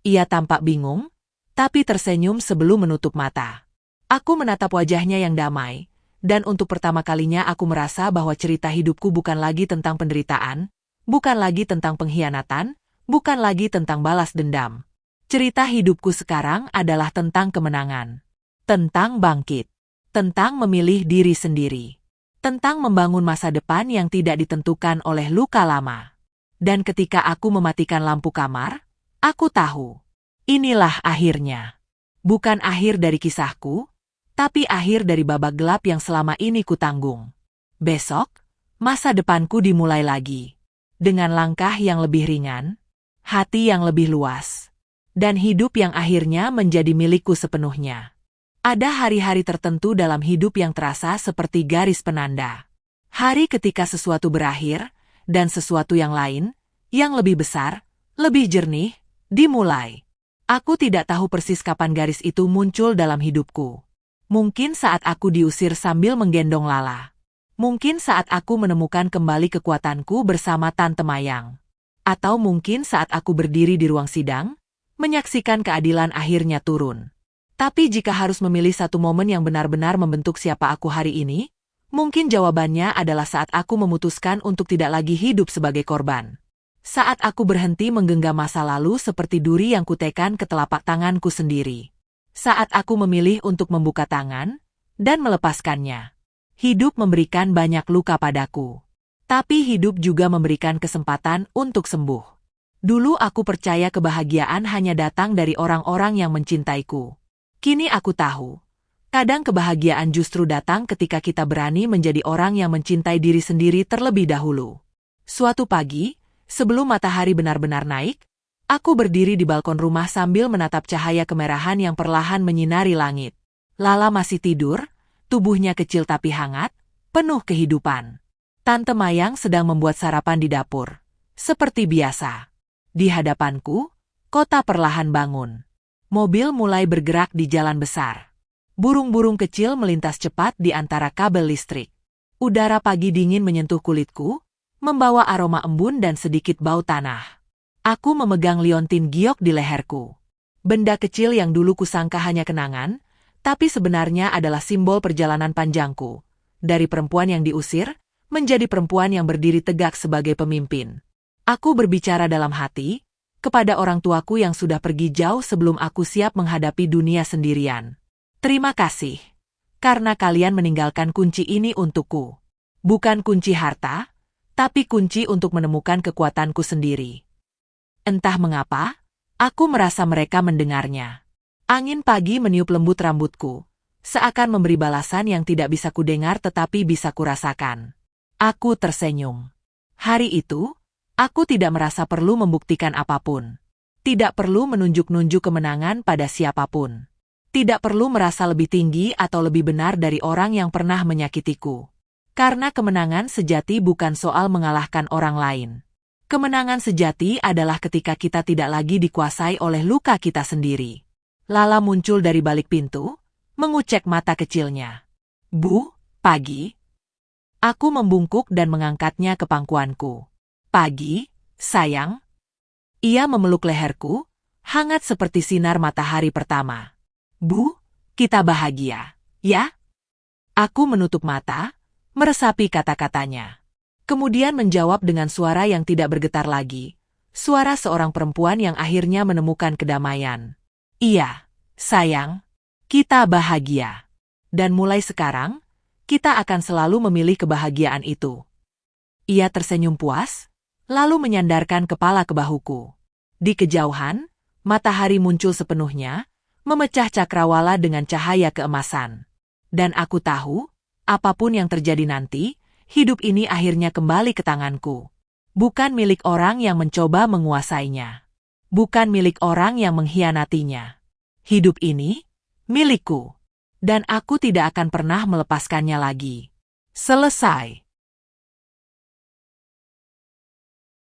Ia tampak bingung, tapi tersenyum sebelum menutup mata. Aku menatap wajahnya yang damai, dan untuk pertama kalinya aku merasa bahwa cerita hidupku bukan lagi tentang penderitaan, bukan lagi tentang pengkhianatan, bukan lagi tentang balas dendam. Cerita hidupku sekarang adalah tentang kemenangan, tentang bangkit, tentang memilih diri sendiri, tentang membangun masa depan yang tidak ditentukan oleh luka lama. Dan ketika aku mematikan lampu kamar, aku tahu, inilah akhirnya. Bukan akhir dari kisahku, Tapi akhir dari babak gelap yang selama ini kutanggung. Besok, masa depanku dimulai lagi. Dengan langkah yang lebih ringan, hati yang lebih luas, dan hidup yang akhirnya menjadi milikku sepenuhnya. Ada hari-hari tertentu dalam hidup yang terasa seperti garis penanda. Hari ketika sesuatu berakhir, dan sesuatu yang lain, yang lebih besar, lebih jernih, dimulai. Aku tidak tahu persis kapan garis itu muncul dalam hidupku. Mungkin saat aku diusir sambil menggendong Lala. Mungkin saat aku menemukan kembali kekuatanku bersama Tante Mayang. Atau mungkin saat aku berdiri di ruang sidang, menyaksikan keadilan akhirnya turun. Tapi jika harus memilih satu momen yang benar-benar membentuk siapa aku hari ini, mungkin jawabannya adalah saat aku memutuskan untuk tidak lagi hidup sebagai korban. Saat aku berhenti menggenggam masa lalu seperti duri yang kutekan ke telapak tanganku sendiri. Saat aku memilih untuk membuka tangan dan melepaskannya. Hidup memberikan banyak luka padaku. Tapi hidup juga memberikan kesempatan untuk sembuh. Dulu aku percaya kebahagiaan hanya datang dari orang-orang yang mencintaiku. Kini aku tahu, kadang kebahagiaan justru datang ketika kita berani menjadi orang yang mencintai diri sendiri terlebih dahulu. Suatu pagi, sebelum matahari benar-benar naik, aku berdiri di balkon rumah sambil menatap cahaya kemerahan yang perlahan menyinari langit. Lala masih tidur, tubuhnya kecil tapi hangat, penuh kehidupan. Tante Mayang sedang membuat sarapan di dapur. Seperti biasa. Di hadapanku, kota perlahan bangun. Mobil mulai bergerak di jalan besar. Burung-burung kecil melintas cepat di antara kabel listrik. Udara pagi dingin menyentuh kulitku, membawa aroma embun dan sedikit bau tanah. Aku memegang liontin giok di leherku. Benda kecil yang dulu kusangka hanya kenangan, tapi sebenarnya adalah simbol perjalanan panjangku. Dari perempuan yang diusir, menjadi perempuan yang berdiri tegak sebagai pemimpin. Aku berbicara dalam hati, kepada orang tuaku yang sudah pergi jauh sebelum aku siap menghadapi dunia sendirian. Terima kasih, karena kalian meninggalkan kunci ini untukku. Bukan kunci harta, tapi kunci untuk menemukan kekuatanku sendiri. Entah mengapa, aku merasa mereka mendengarnya. Angin pagi meniup lembut rambutku, seakan memberi balasan yang tidak bisa kudengar tetapi bisa kurasakan. Aku tersenyum. Hari itu, aku tidak merasa perlu membuktikan apapun. Tidak perlu menunjuk-nunjuk kemenangan pada siapapun. Tidak perlu merasa lebih tinggi atau lebih benar dari orang yang pernah menyakitiku. Karena kemenangan sejati bukan soal mengalahkan orang lain. Kemenangan sejati adalah ketika kita tidak lagi dikuasai oleh luka kita sendiri. Lala muncul dari balik pintu, mengucek mata kecilnya. Bu, Pagi. Aku membungkuk dan mengangkatnya ke pangkuanku. Pagi, sayang. Ia memeluk leherku, hangat seperti sinar matahari pertama. Bu, kita bahagia, ya? Aku menutup mata, meresapi kata-katanya. Kemudian menjawab dengan suara yang tidak bergetar lagi. Suara seorang perempuan yang akhirnya menemukan kedamaian. Iya, sayang, kita bahagia. Dan mulai sekarang, kita akan selalu memilih kebahagiaan itu. Ia tersenyum puas, lalu menyandarkan kepala ke bahuku. Di kejauhan, matahari muncul sepenuhnya, memecah cakrawala dengan cahaya keemasan. Dan aku tahu, apapun yang terjadi nanti, hidup ini akhirnya kembali ke tanganku. Bukan milik orang yang mencoba menguasainya. Bukan milik orang yang mengkhianatinya. Hidup ini, milikku. Dan aku tidak akan pernah melepaskannya lagi. Selesai.